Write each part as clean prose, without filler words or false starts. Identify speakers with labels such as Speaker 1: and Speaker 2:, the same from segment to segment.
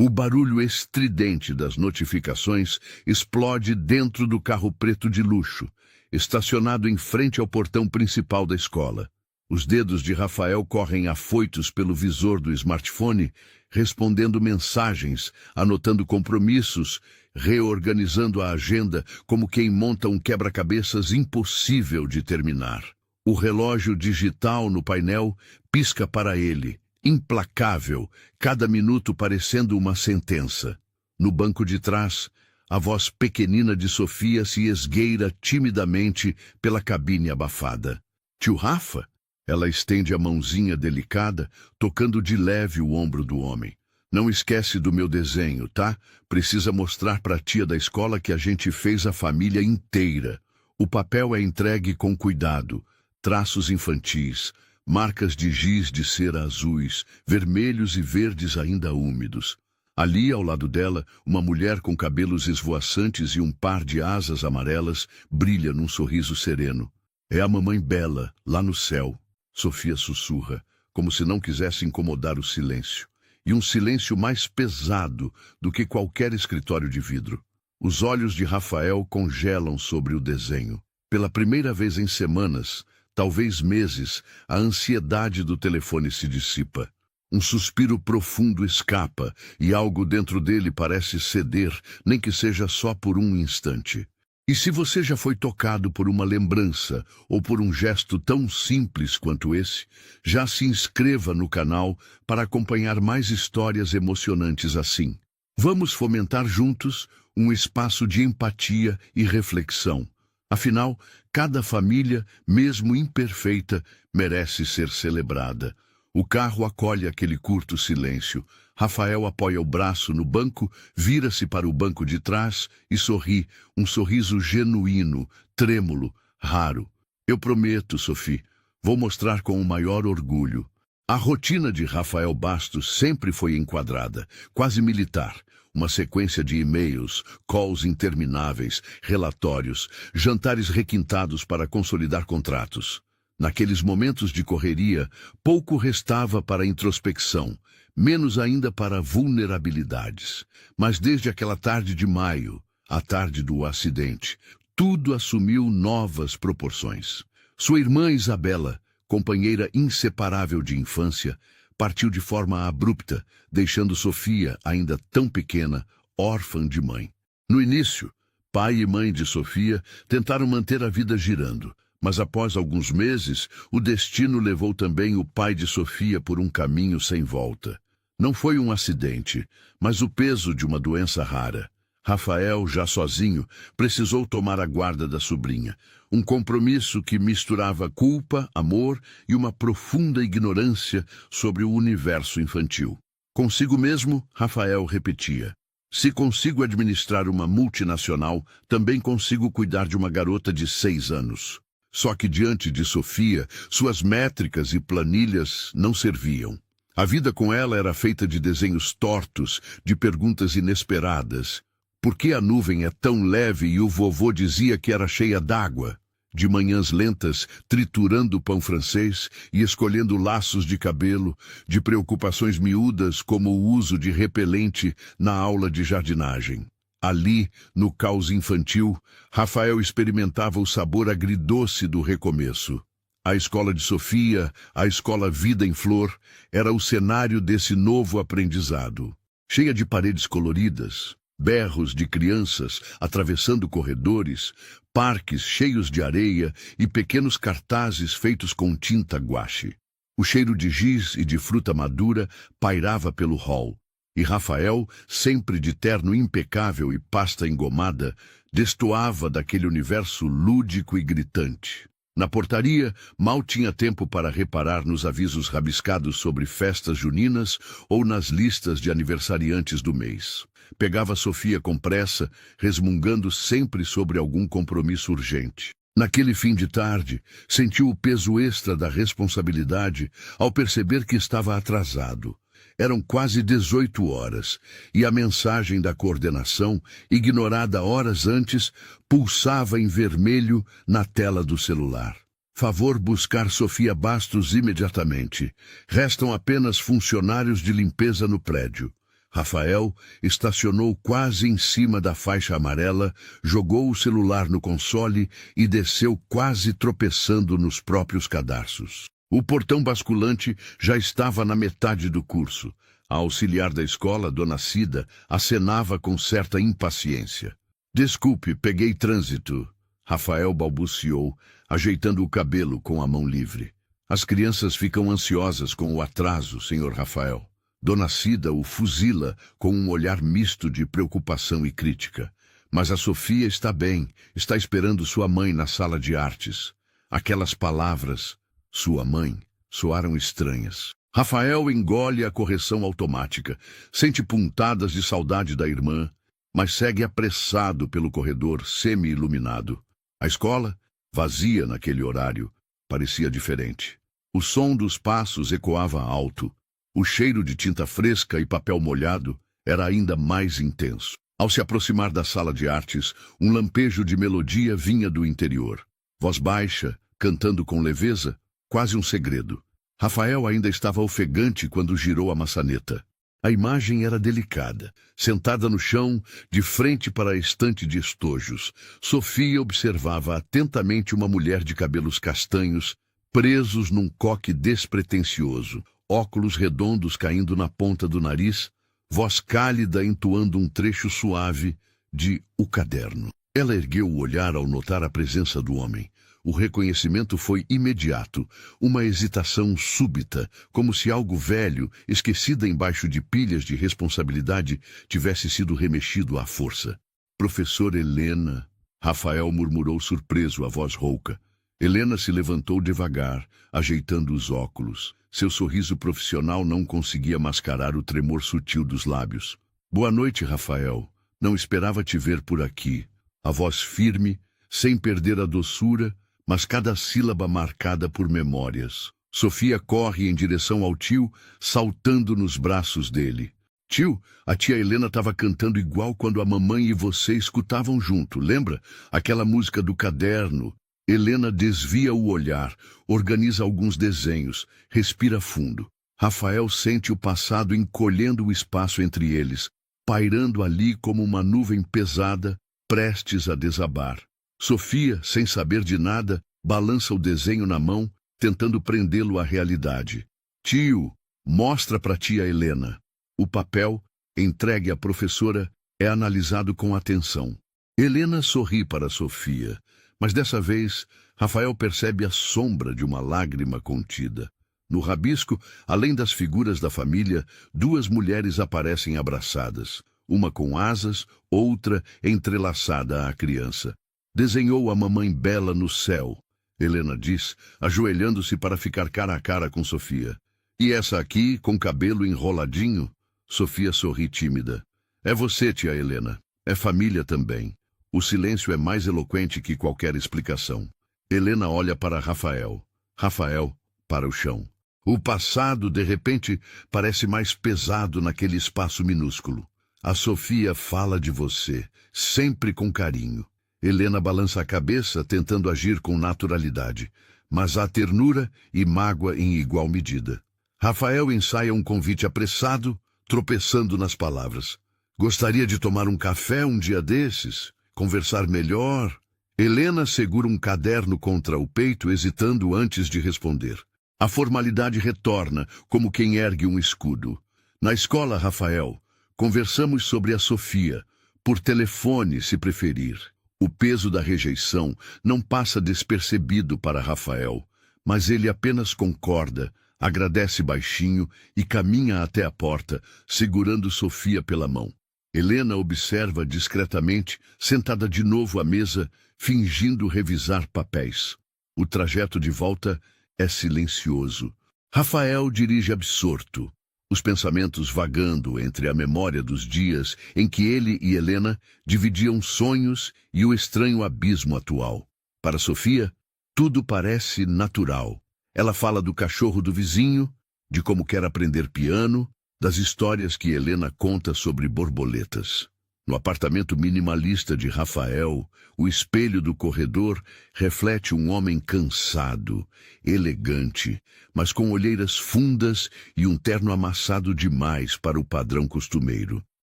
Speaker 1: O barulho estridente das notificações explode dentro do carro preto de luxo, estacionado em frente ao portão principal da escola. Os dedos de Rafael correm afoitos pelo visor do smartphone, respondendo mensagens, anotando compromissos, reorganizando a agenda como quem monta um quebra-cabeças impossível de terminar. O relógio digital no painel pisca para ele, implacável, cada minuto parecendo uma sentença. No banco de trás, a voz pequenina de Sofia se esgueira timidamente pela cabine abafada. Tio Rafa? Ela estende a mãozinha delicada, tocando de leve o ombro do homem. Não esquece do meu desenho, tá? Precisa mostrar para a tia da escola que a gente fez a família inteira. O papel é entregue com cuidado. Traços infantis, marcas de giz de cera azuis, vermelhos e verdes ainda úmidos. Ali, ao lado dela, uma mulher com cabelos esvoaçantes e um par de asas amarelas brilha num sorriso sereno. É a mamãe Bela, lá no céu. Sofia sussurra, como se não quisesse incomodar o silêncio. E um silêncio mais pesado do que qualquer escritório de vidro. Os olhos de Rafael congelam sobre o desenho. Pela primeira vez em semanas, talvez meses, a ansiedade do telefone se dissipa. Um suspiro profundo escapa e algo dentro dele parece ceder, nem que seja só por um instante. E se você já foi tocado por uma lembrança ou por um gesto tão simples quanto esse, já se inscreva no canal para acompanhar mais histórias emocionantes assim. Vamos fomentar juntos um espaço de empatia e reflexão. Afinal, cada família, mesmo imperfeita, merece ser celebrada. O carro acolhe aquele curto silêncio. Rafael apoia o braço no banco, vira-se para o banco de trás e sorri, um sorriso genuíno, trêmulo, raro. Eu prometo, Sophie, vou mostrar com o maior orgulho. A rotina de Rafael Bastos sempre foi enquadrada, quase militar. Uma sequência de e-mails, calls intermináveis, relatórios, jantares requintados para consolidar contratos. Naqueles momentos de correria, pouco restava para introspecção, menos ainda para vulnerabilidades. Mas desde aquela tarde de maio, a tarde do acidente, tudo assumiu novas proporções. Sua irmã Isabela, companheira inseparável de infância, partiu de forma abrupta, deixando Sofia, ainda tão pequena, órfã de mãe. No início, pai e mãe de Sofia tentaram manter a vida girando, mas após alguns meses, o destino levou também o pai de Sofia por um caminho sem volta. Não foi um acidente, mas o peso de uma doença rara. Rafael, já sozinho, precisou tomar a guarda da sobrinha. Um compromisso que misturava culpa, amor e uma profunda ignorância sobre o universo infantil. Consigo mesmo, Rafael repetia: se consigo administrar uma multinacional, também consigo cuidar de uma garota de 6 anos. Só que diante de Sofia, suas métricas e planilhas não serviam. A vida com ela era feita de desenhos tortos, de perguntas inesperadas. Por que a nuvem é tão leve e o vovô dizia que era cheia d'água? De manhãs lentas, triturando pão francês e escolhendo laços de cabelo, de preocupações miúdas como o uso de repelente na aula de jardinagem. Ali, no caos infantil, Rafael experimentava o sabor agridoce do recomeço. A escola de Sofia, a escola Vida em Flor, era o cenário desse novo aprendizado. Cheia de paredes coloridas, berros de crianças atravessando corredores, parques cheios de areia e pequenos cartazes feitos com tinta guache. O cheiro de giz e de fruta madura pairava pelo hall. E Rafael, sempre de terno impecável e pasta engomada, destoava daquele universo lúdico e gritante. Na portaria, mal tinha tempo para reparar nos avisos rabiscados sobre festas juninas ou nas listas de aniversariantes do mês. Pegava Sofia com pressa, resmungando sempre sobre algum compromisso urgente. Naquele fim de tarde, sentiu o peso extra da responsabilidade ao perceber que estava atrasado. Eram quase 18 horas, e a mensagem da coordenação, ignorada horas antes, pulsava em vermelho na tela do celular. Favor buscar Sofia Bastos imediatamente. Restam apenas funcionários de limpeza no prédio. Rafael estacionou quase em cima da faixa amarela, jogou o celular no console e desceu quase tropeçando nos próprios cadarços. O portão basculante já estava na metade do curso. A auxiliar da escola, Dona Cida, acenava com certa impaciência. Desculpe, peguei trânsito. Rafael balbuciou, ajeitando o cabelo com a mão livre. As crianças ficam ansiosas com o atraso, Sr. Rafael. Dona Cida o fuzila com um olhar misto de preocupação e crítica. Mas a Sofia está bem, está esperando sua mãe na sala de artes. Aquelas palavras, sua mãe, soaram estranhas. Rafael engole a correção automática, sente pontadas de saudade da irmã, mas segue apressado pelo corredor semi-iluminado. A escola, vazia naquele horário, parecia diferente. O som dos passos ecoava alto. O cheiro de tinta fresca e papel molhado era ainda mais intenso. Ao se aproximar da sala de artes, um lampejo de melodia vinha do interior. Voz baixa, cantando com leveza, quase um segredo. Rafael ainda estava ofegante quando girou a maçaneta. A imagem era delicada. Sentada no chão, de frente para a estante de estojos, Sofia observava atentamente uma mulher de cabelos castanhos, presos num coque despretensioso, óculos redondos caindo na ponta do nariz, voz cálida entoando um trecho suave de O Caderno. Ela ergueu o olhar ao notar a presença do homem. O reconhecimento foi imediato, uma hesitação súbita, como se algo velho, esquecido embaixo de pilhas de responsabilidade, tivesse sido remexido à força. Professora Helena, Rafael murmurou surpreso, a voz rouca. Helena se levantou devagar, ajeitando os óculos. Seu sorriso profissional não conseguia mascarar o tremor sutil dos lábios. Boa noite, Rafael. Não esperava te ver por aqui. A voz firme, sem perder a doçura, mas cada sílaba marcada por memórias. Sofia corre em direção ao tio, saltando nos braços dele. Tio, a tia Helena estava cantando igual quando a mamãe e você escutavam junto, lembra? Aquela música do caderno. Helena desvia o olhar, organiza alguns desenhos, respira fundo. Rafael sente o passado encolhendo o espaço entre eles, pairando ali como uma nuvem pesada, prestes a desabar. Sofia, sem saber de nada, balança o desenho na mão, tentando prendê-lo à realidade. Tio, mostra para tia Helena. O papel, entregue à professora, é analisado com atenção. Helena sorri para Sofia, mas dessa vez, Rafael percebe a sombra de uma lágrima contida. No rabisco, além das figuras da família, duas mulheres aparecem abraçadas, uma com asas, outra entrelaçada à criança. Desenhou a mamãe bela no céu, Helena diz, ajoelhando-se para ficar cara a cara com Sofia. E essa aqui, com cabelo enroladinho? Sofia sorri tímida. É você, tia Helena. É família também. O silêncio é mais eloquente que qualquer explicação. Helena olha para Rafael. Rafael para o chão. O passado, de repente, parece mais pesado naquele espaço minúsculo. A Sofia fala de você, sempre com carinho. Helena balança a cabeça, tentando agir com naturalidade, mas há ternura e mágoa em igual medida. Rafael ensaia um convite apressado, tropeçando nas palavras. Gostaria de tomar um café um dia desses? Conversar melhor? Helena segura um caderno contra o peito, hesitando antes de responder. A formalidade retorna, como quem ergue um escudo. Na escola, Rafael, conversamos sobre a Sofia, por telefone, se preferir. O peso da rejeição não passa despercebido para Rafael, mas ele apenas concorda, agradece baixinho e caminha até a porta, segurando Sofia pela mão. Helena observa discretamente, sentada de novo à mesa, fingindo revisar papéis. O trajeto de volta é silencioso. Rafael dirige absorto, os pensamentos vagando entre a memória dos dias em que ele e Helena dividiam sonhos e o estranho abismo atual. Para Sofia, tudo parece natural. Ela fala do cachorro do vizinho, de como quer aprender piano, das histórias que Helena conta sobre borboletas. No apartamento minimalista de Rafael, o espelho do corredor reflete um homem cansado, elegante, mas com olheiras fundas e um terno amassado demais para o padrão costumeiro.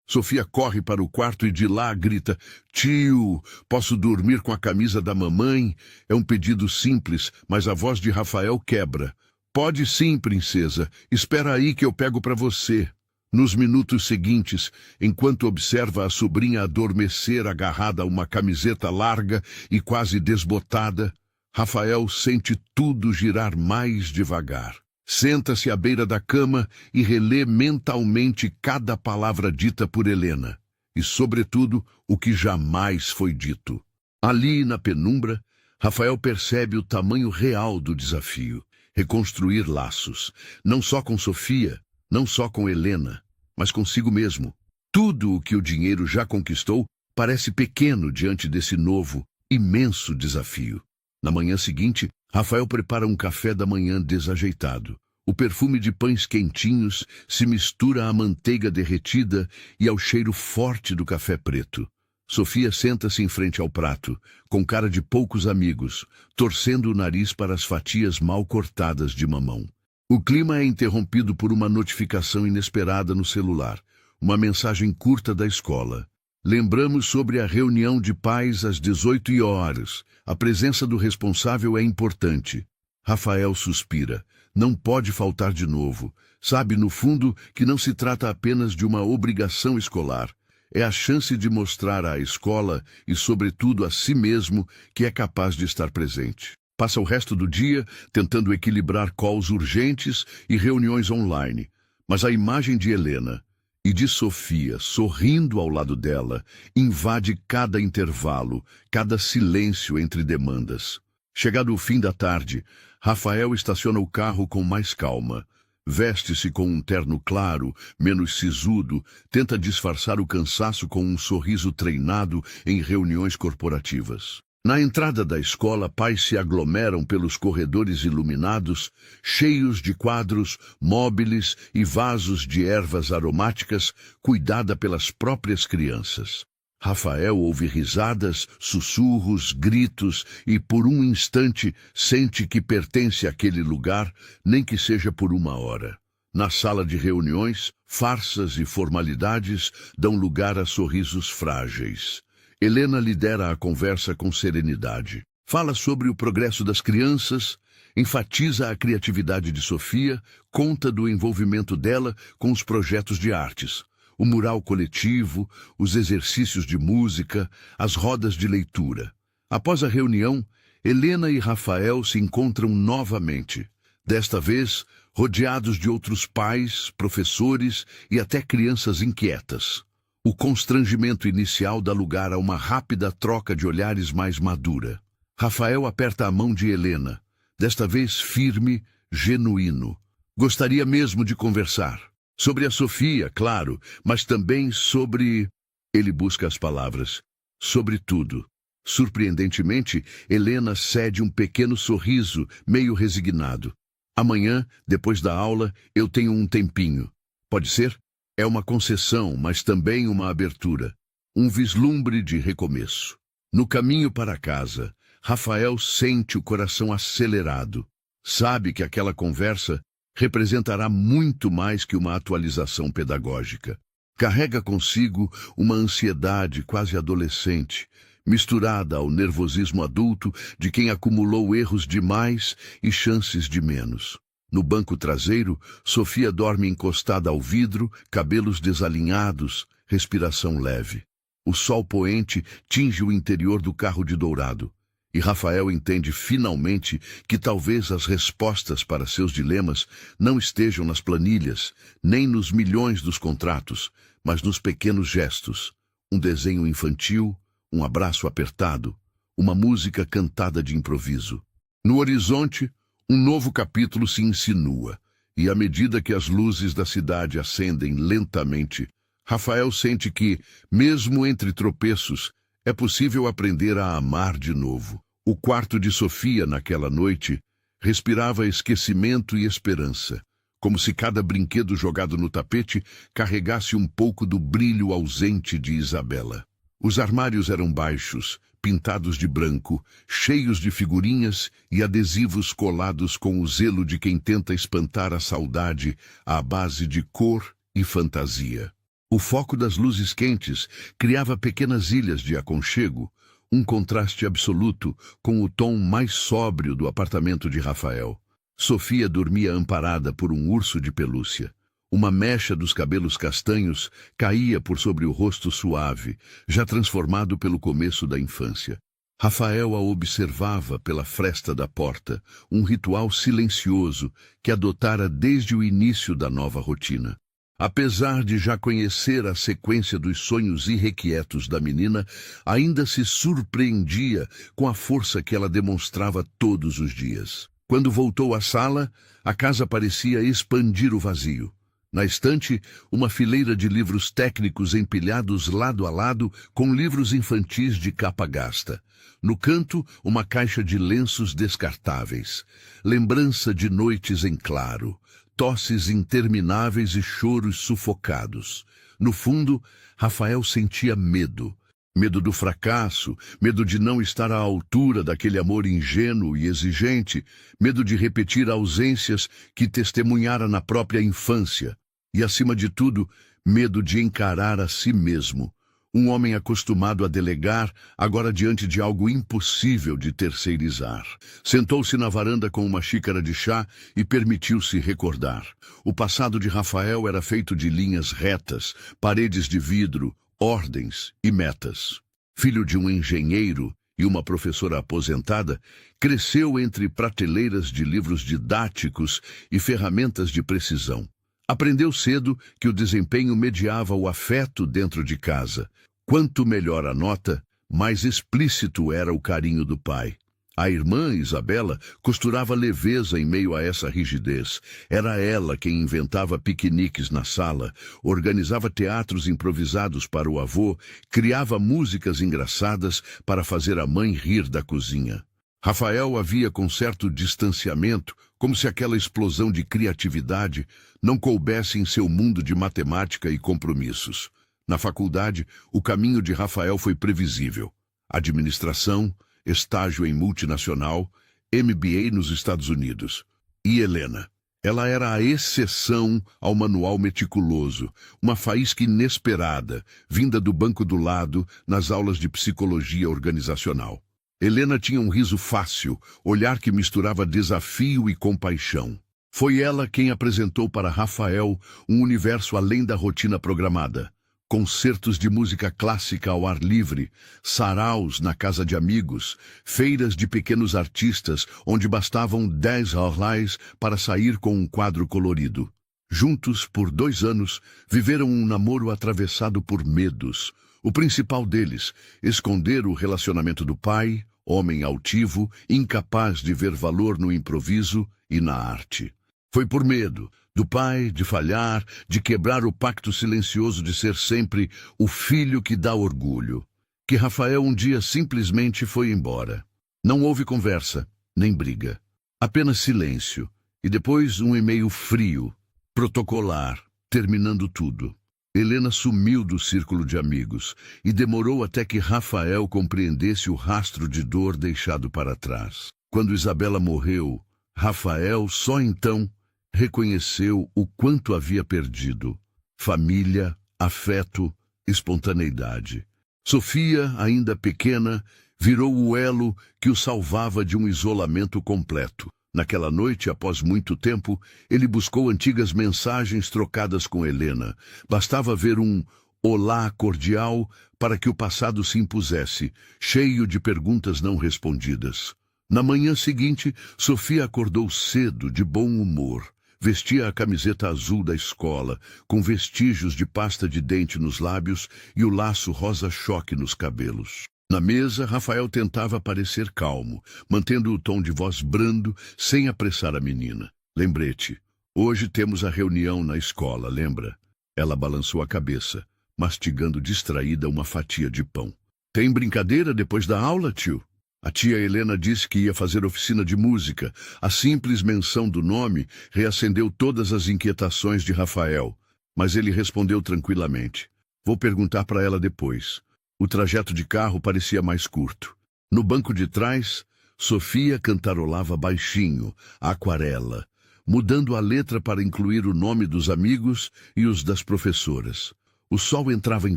Speaker 1: Sofia corre para o quarto e de lá grita: "Tio, posso dormir com a camisa da mamãe?" É um pedido simples, mas a voz de Rafael quebra. "Pode sim, princesa. Espera aí que eu pego para você." Nos minutos seguintes, enquanto observa a sobrinha adormecer agarrada a uma camiseta larga e quase desbotada, Rafael sente tudo girar mais devagar. Senta-se à beira da cama e relê mentalmente cada palavra dita por Helena, e, sobretudo, o que jamais foi dito. Ali, na penumbra, Rafael percebe o tamanho real do desafio: reconstruir laços, não só com Sofia, não só com Helena, mas consigo mesmo. Tudo o que o dinheiro já conquistou parece pequeno diante desse novo, imenso desafio. Na manhã seguinte, Rafael prepara um café da manhã desajeitado. O perfume de pães quentinhos se mistura à manteiga derretida e ao cheiro forte do café preto. Sofia senta-se em frente ao prato, com cara de poucos amigos, torcendo o nariz para as fatias mal cortadas de mamão. O clima é interrompido por uma notificação inesperada no celular, uma mensagem curta da escola. "Lembramos sobre a reunião de pais às 18 horas. A presença do responsável é importante." Rafael suspira. Não pode faltar de novo. Sabe, no fundo, que não se trata apenas de uma obrigação escolar. É a chance de mostrar à escola e, sobretudo, a si mesmo que é capaz de estar presente. Passa o resto do dia tentando equilibrar calls urgentes e reuniões online. Mas a imagem de Helena e de Sofia sorrindo ao lado dela invade cada intervalo, cada silêncio entre demandas. Chegado o fim da tarde, Rafael estaciona o carro com mais calma. Veste-se com um terno claro, menos sisudo, tenta disfarçar o cansaço com um sorriso treinado em reuniões corporativas. Na entrada da escola, pais se aglomeram pelos corredores iluminados, cheios de quadros, móveis e vasos de ervas aromáticas, cuidada pelas próprias crianças. Rafael ouve risadas, sussurros, gritos e, por um instante, sente que pertence àquele lugar, nem que seja por uma hora. Na sala de reuniões, farsas e formalidades dão lugar a sorrisos frágeis. Helena lidera a conversa com serenidade. Fala sobre o progresso das crianças, enfatiza a criatividade de Sofia, conta do envolvimento dela com os projetos de artes. O mural coletivo, os exercícios de música, as rodas de leitura. Após a reunião, Helena e Rafael se encontram novamente, desta vez rodeados de outros pais, professores e até crianças inquietas. O constrangimento inicial dá lugar a uma rápida troca de olhares mais madura. Rafael aperta a mão de Helena, desta vez firme, genuíno. Gostaria mesmo de conversar. Sobre a Sofia, claro, mas também sobre... Ele busca as palavras. Sobre tudo. Surpreendentemente, Helena cede um pequeno sorriso, meio resignado. "Amanhã, depois da aula, eu tenho um tempinho. Pode ser?" É uma concessão, mas também uma abertura. Um vislumbre de recomeço. No caminho para casa, Rafael sente o coração acelerado. Sabe que aquela conversa representará muito mais que uma atualização pedagógica. Carrega consigo uma ansiedade quase adolescente, misturada ao nervosismo adulto de quem acumulou erros demais e chances de menos. No banco traseiro, Sofia dorme encostada ao vidro, cabelos desalinhados, respiração leve. O sol poente tinge o interior do carro de dourado. E Rafael entende finalmente que talvez as respostas para seus dilemas não estejam nas planilhas, nem nos milhões dos contratos, mas nos pequenos gestos. Um desenho infantil, um abraço apertado, uma música cantada de improviso. No horizonte, um novo capítulo se insinua, e à medida que as luzes da cidade acendem lentamente, Rafael sente que, mesmo entre tropeços, é possível aprender a amar de novo. O quarto de Sofia, naquela noite, respirava esquecimento e esperança, como se cada brinquedo jogado no tapete carregasse um pouco do brilho ausente de Isabela. Os armários eram baixos, pintados de branco, cheios de figurinhas e adesivos colados com o zelo de quem tenta espantar a saudade à base de cor e fantasia. O foco das luzes quentes criava pequenas ilhas de aconchego, um contraste absoluto com o tom mais sóbrio do apartamento de Rafael. Sofia dormia amparada por um urso de pelúcia. Uma mecha dos cabelos castanhos caía por sobre o rosto suave, já transformado pelo começo da infância. Rafael a observava pela fresta da porta, um ritual silencioso que adotara desde o início da nova rotina. Apesar de já conhecer a sequência dos sonhos irrequietos da menina, ainda se surpreendia com a força que ela demonstrava todos os dias. Quando voltou à sala, a casa parecia expandir o vazio. Na estante, uma fileira de livros técnicos empilhados lado a lado com livros infantis de capa gasta. No canto, uma caixa de lenços descartáveis. Lembrança de noites em claro, tosses intermináveis e choros sufocados. No fundo, Rafael sentia medo. Medo do fracasso, medo de não estar à altura daquele amor ingênuo e exigente, medo de repetir ausências que testemunhara na própria infância. E, acima de tudo, medo de encarar a si mesmo. Um homem acostumado a delegar, agora diante de algo impossível de terceirizar. Sentou-se na varanda com uma xícara de chá e permitiu-se recordar. O passado de Rafael era feito de linhas retas, paredes de vidro, ordens e metas. Filho de um engenheiro e uma professora aposentada, cresceu entre prateleiras de livros didáticos e ferramentas de precisão. Aprendeu cedo que o desempenho mediava o afeto dentro de casa. Quanto melhor a nota, mais explícito era o carinho do pai. A irmã, Isabela, costurava leveza em meio a essa rigidez. Era ela quem inventava piqueniques na sala, organizava teatros improvisados para o avô, criava músicas engraçadas para fazer a mãe rir da cozinha. Rafael havia com certo distanciamento, como se aquela explosão de criatividade não coubesse em seu mundo de matemática e compromissos. Na faculdade, o caminho de Rafael foi previsível. Administração, estágio em multinacional, MBA nos Estados Unidos. E Helena? Ela era a exceção ao manual meticuloso, uma faísca inesperada, vinda do banco do lado nas aulas de psicologia organizacional. Helena tinha um riso fácil, olhar que misturava desafio e compaixão. Foi ela quem apresentou para Rafael um universo além da rotina programada. Concertos de música clássica ao ar livre, saraus na casa de amigos, feiras de pequenos artistas onde bastavam 10 reais para sair com um quadro colorido. Juntos, por 2 anos, viveram um namoro atravessado por medos. O principal deles, esconder o relacionamento do pai, homem altivo, incapaz de ver valor no improviso e na arte. Foi por medo do pai de falhar, de quebrar o pacto silencioso de ser sempre o filho que dá orgulho, que Rafael um dia simplesmente foi embora. Não houve conversa, nem briga. Apenas silêncio, e depois um e-mail frio, protocolar, terminando tudo. Helena sumiu do círculo de amigos e demorou até que Rafael compreendesse o rastro de dor deixado para trás. Quando Isabela morreu, Rafael só então reconheceu o quanto havia perdido. Família, afeto, espontaneidade. Sofia, ainda pequena, virou o elo que o salvava de um isolamento completo. Naquela noite, após muito tempo, ele buscou antigas mensagens trocadas com Helena. Bastava ver um olá cordial para que o passado se impusesse, cheio de perguntas não respondidas. Na manhã seguinte, Sofia acordou cedo, de bom humor. Vestia a camiseta azul da escola, com vestígios de pasta de dente nos lábios e o laço rosa-choque nos cabelos. Na mesa, Rafael tentava parecer calmo, mantendo o tom de voz brando, sem apressar a menina. Lembrete, hoje temos a reunião na escola, lembra? Ela balançou a cabeça, mastigando distraída uma fatia de pão. Tem brincadeira depois da aula, tio? A tia Helena disse que ia fazer oficina de música. A simples menção do nome reacendeu todas as inquietações de Rafael, mas ele respondeu tranquilamente. Vou perguntar para ela depois. O trajeto de carro parecia mais curto. No banco de trás, Sofia cantarolava baixinho, a aquarela, mudando a letra para incluir o nome dos amigos e os das professoras. O sol entrava em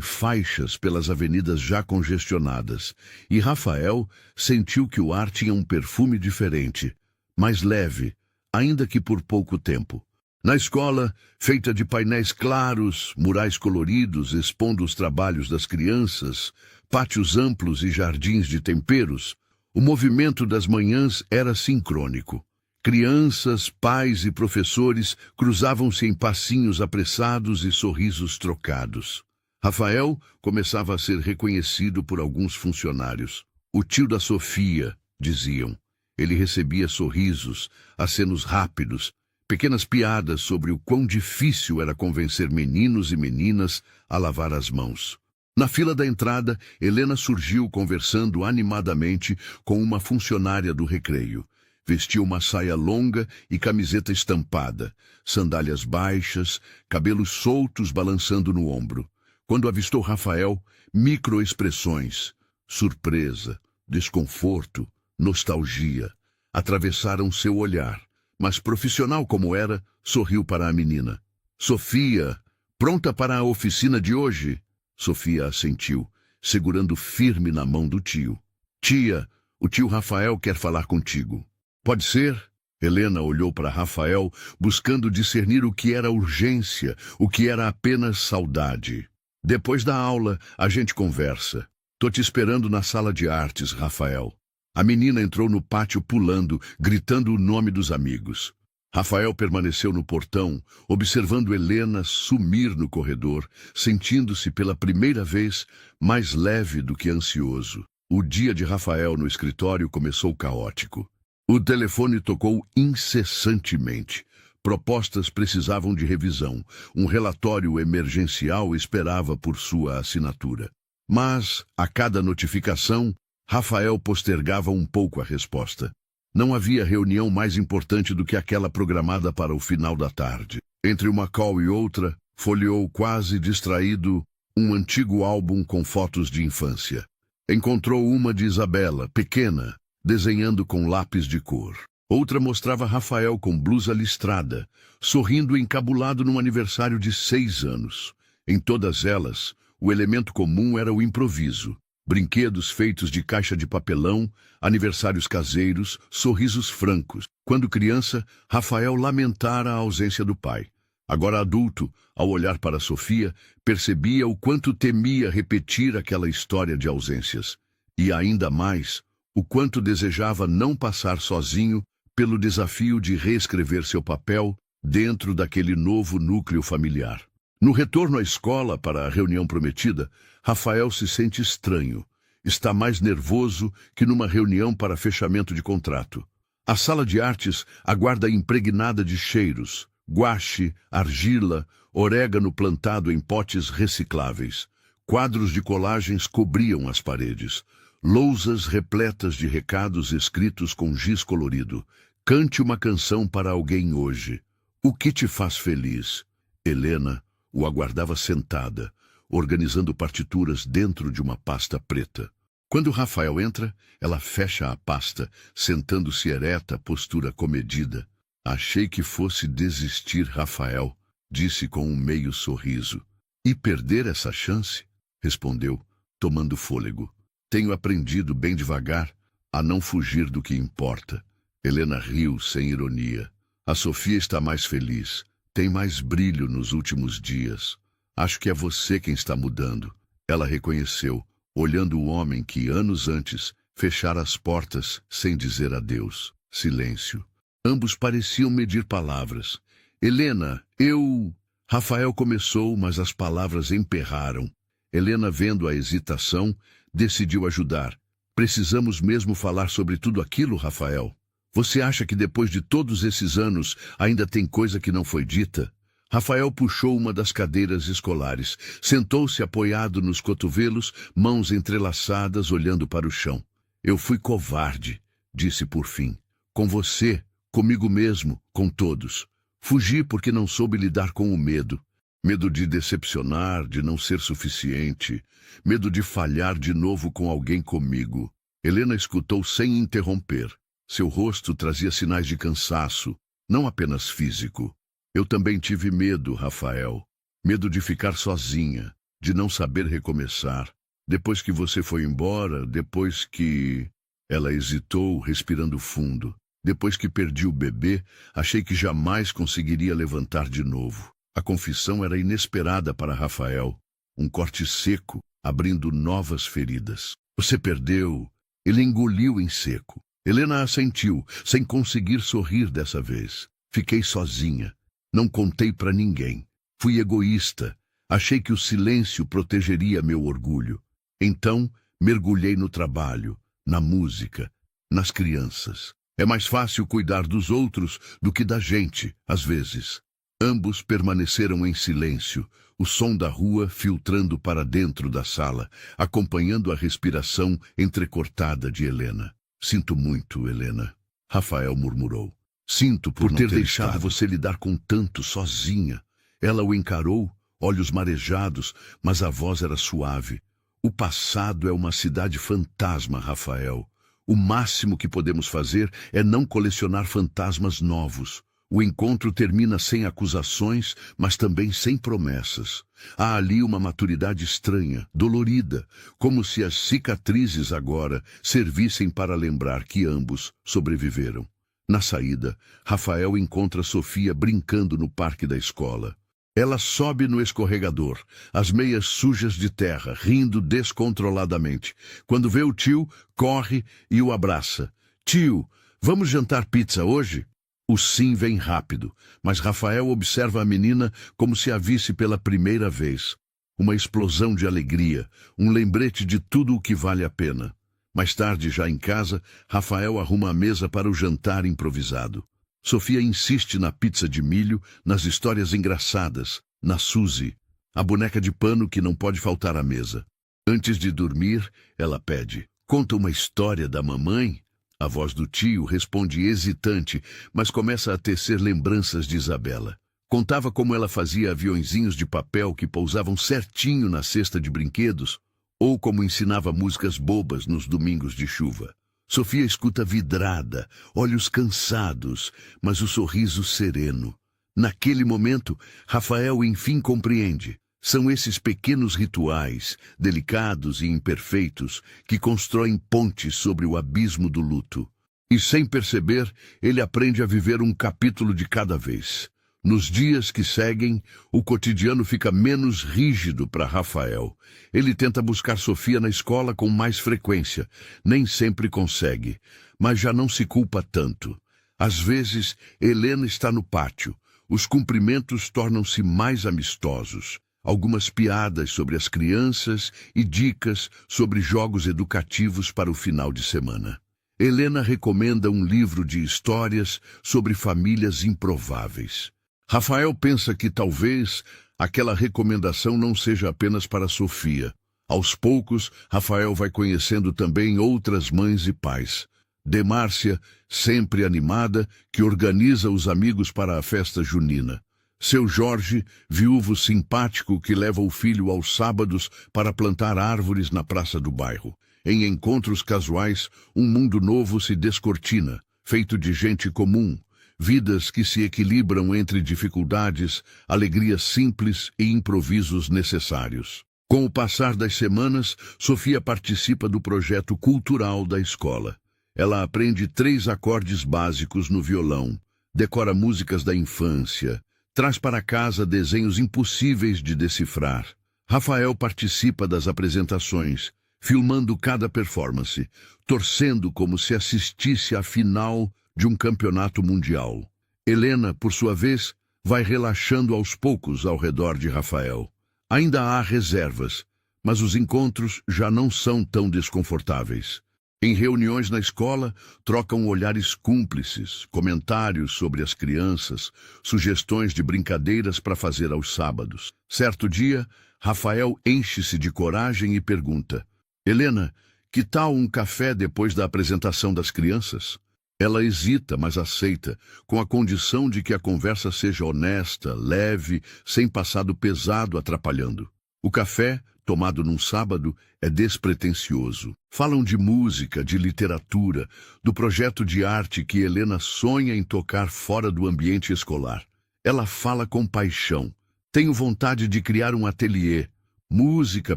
Speaker 1: faixas pelas avenidas já congestionadas, e Rafael sentiu que o ar tinha um perfume diferente, mais leve, ainda que por pouco tempo. Na escola, feita de painéis claros, murais coloridos expondo os trabalhos das crianças, pátios amplos e jardins de temperos, o movimento das manhãs era sincrônico. Crianças, pais e professores cruzavam-se em passinhos apressados e sorrisos trocados. Rafael começava a ser reconhecido por alguns funcionários. O tio da Sofia, diziam. Ele recebia sorrisos, acenos rápidos, pequenas piadas sobre o quão difícil era convencer meninos e meninas a lavar as mãos. Na fila da entrada, Helena surgiu conversando animadamente com uma funcionária do recreio. Vestia uma saia longa e camiseta estampada, sandálias baixas, cabelos soltos balançando no ombro. Quando avistou Rafael, microexpressões, surpresa, desconforto, nostalgia, atravessaram seu olhar, mas profissional como era, sorriu para a menina. Sofia, pronta para a oficina de hoje? Sofia assentiu, segurando firme na mão do tio. Tia, o tio Rafael quer falar contigo. Pode ser? Helena olhou para Rafael, buscando discernir o que era urgência, o que era apenas saudade. Depois da aula, a gente conversa. Tô te esperando na sala de artes, Rafael. A menina entrou no pátio pulando, gritando o nome dos amigos. Rafael permaneceu no portão, observando Helena sumir no corredor, sentindo-se pela primeira vez mais leve do que ansioso. O dia de Rafael no escritório começou caótico. O telefone tocou incessantemente. Propostas precisavam de revisão. Um relatório emergencial esperava por sua assinatura. Mas, a cada notificação, Rafael postergava um pouco a resposta. Não havia reunião mais importante do que aquela programada para o final da tarde. Entre uma call e outra, folheou quase distraído um antigo álbum com fotos de infância. Encontrou uma de Isabela, pequena, desenhando com lápis de cor. Outra mostrava Rafael com blusa listrada, sorrindo encabulado num aniversário de 6 anos. Em todas elas, o elemento comum era o improviso. Brinquedos feitos de caixa de papelão, aniversários caseiros, sorrisos francos. Quando criança, Rafael lamentara a ausência do pai. Agora adulto, ao olhar para Sofia, percebia o quanto temia repetir aquela história de ausências. E ainda mais, o quanto desejava não passar sozinho pelo desafio de reescrever seu papel dentro daquele novo núcleo familiar. No retorno à escola para a reunião prometida, Rafael se sente estranho. Está mais nervoso que numa reunião para fechamento de contrato. A sala de artes aguarda impregnada de cheiros, guache, argila, orégano plantado em potes recicláveis. Quadros de colagens cobriam as paredes. Lousas repletas de recados escritos com giz colorido. Cante uma canção para alguém hoje. O que te faz feliz? Helena o aguardava sentada, organizando partituras dentro de uma pasta preta. Quando Rafael entra, ela fecha a pasta, sentando-se ereta, postura comedida. Achei que fosse desistir, Rafael, disse com um meio sorriso. E perder essa chance? Respondeu, tomando fôlego. Tenho aprendido bem devagar a não fugir do que importa. Helena riu sem ironia. A Sofia está mais feliz. Tem mais brilho nos últimos dias. Acho que é você quem está mudando. Ela reconheceu, olhando o homem que, anos antes, fechara as portas sem dizer adeus. Silêncio. Ambos pareciam medir palavras. Helena, eu... Rafael começou, mas as palavras emperraram. Helena, vendo a hesitação, decidiu ajudar. Precisamos mesmo falar sobre tudo aquilo, Rafael? Você acha que depois de todos esses anos ainda tem coisa que não foi dita? Rafael puxou uma das cadeiras escolares, sentou-se apoiado nos cotovelos, mãos entrelaçadas, olhando para o chão. Eu fui covarde, disse por fim. Com você, comigo mesmo, com todos. Fugi porque não soube lidar com o medo. Medo de decepcionar, de não ser suficiente. Medo de falhar de novo com alguém comigo. Helena escutou sem interromper. Seu rosto trazia sinais de cansaço, não apenas físico. Eu também tive medo, Rafael. Medo de ficar sozinha, de não saber recomeçar. Depois que você foi embora, depois que... Ela hesitou, respirando fundo. Depois que perdi o bebê, achei que jamais conseguiria levantar de novo. A confissão era inesperada para Rafael. Um corte seco, abrindo novas feridas. Você perdeu. Ele engoliu em seco. Helena assentiu, sem conseguir sorrir dessa vez. Fiquei sozinha. Não contei para ninguém. Fui egoísta. Achei que o silêncio protegeria meu orgulho. Então, mergulhei no trabalho, na música, nas crianças. É mais fácil cuidar dos outros do que da gente, às vezes. Ambos permaneceram em silêncio, o som da rua filtrando para dentro da sala, acompanhando a respiração entrecortada de Helena. Sinto muito, Helena, Rafael murmurou. Sinto por ter deixado você lidar com tanto sozinha. Ela o encarou, olhos marejados, mas a voz era suave. O passado é uma cidade fantasma, Rafael. O máximo que podemos fazer é não colecionar fantasmas novos. O encontro termina sem acusações, mas também sem promessas. Há ali uma maturidade estranha, dolorida, como se as cicatrizes agora servissem para lembrar que ambos sobreviveram. Na saída, Rafael encontra Sofia brincando no parque da escola. Ela sobe no escorregador, as meias sujas de terra, rindo descontroladamente. Quando vê o tio, corre e o abraça. Tio, vamos jantar pizza hoje? O sim vem rápido, mas Rafael observa a menina como se a visse pela primeira vez. Uma explosão de alegria, um lembrete de tudo o que vale a pena. Mais tarde, já em casa, Rafael arruma a mesa para o jantar improvisado. Sofia insiste na pizza de milho, nas histórias engraçadas, na Suzy, a boneca de pano que não pode faltar à mesa. Antes de dormir, ela pede: conta uma história da mamãe? A voz do tio responde hesitante, mas começa a tecer lembranças de Isabela. Contava como ela fazia aviõezinhos de papel que pousavam certinho na cesta de brinquedos, ou como ensinava músicas bobas nos domingos de chuva. Sofia escuta vidrada, olhos cansados, mas o sorriso sereno. Naquele momento, Rafael enfim compreende. São esses pequenos rituais, delicados e imperfeitos, que constroem pontes sobre o abismo do luto. E sem perceber, ele aprende a viver um capítulo de cada vez. Nos dias que seguem, o cotidiano fica menos rígido para Rafael. Ele tenta buscar Sofia na escola com mais frequência. Nem sempre consegue, mas já não se culpa tanto. Às vezes, Helena está no pátio. Os cumprimentos tornam-se mais amistosos. Algumas piadas sobre as crianças e dicas sobre jogos educativos para o final de semana. Helena recomenda um livro de histórias sobre famílias improváveis. Rafael pensa que talvez aquela recomendação não seja apenas para Sofia. Aos poucos, Rafael vai conhecendo também outras mães e pais. Demárcia, sempre animada, que organiza os amigos para a festa junina. Seu Jorge, viúvo simpático que leva o filho aos sábados para plantar árvores na praça do bairro. Em encontros casuais, um mundo novo se descortina, feito de gente comum. Vidas que se equilibram entre dificuldades, alegrias simples e improvisos necessários. Com o passar das semanas, Sofia participa do projeto cultural da escola. Ela aprende 3 acordes básicos no violão, decora músicas da infância, traz para casa desenhos impossíveis de decifrar. Rafael participa das apresentações, filmando cada performance, torcendo como se assistisse à final de um campeonato mundial. Helena, por sua vez, vai relaxando aos poucos ao redor de Rafael. Ainda há reservas, mas os encontros já não são tão desconfortáveis. Em reuniões na escola, trocam olhares cúmplices, comentários sobre as crianças, sugestões de brincadeiras para fazer aos sábados. Certo dia, Rafael enche-se de coragem e pergunta: Helena, Que tal um café depois da apresentação das crianças? Ela hesita, mas aceita, com a condição de que a conversa seja honesta, leve, sem passado pesado atrapalhando. O café, tomado num sábado, é despretensioso. Falam de música, de literatura, do projeto de arte que Helena sonha em tocar fora do ambiente escolar. Ela fala com paixão. Tenho vontade de criar um ateliê. Música,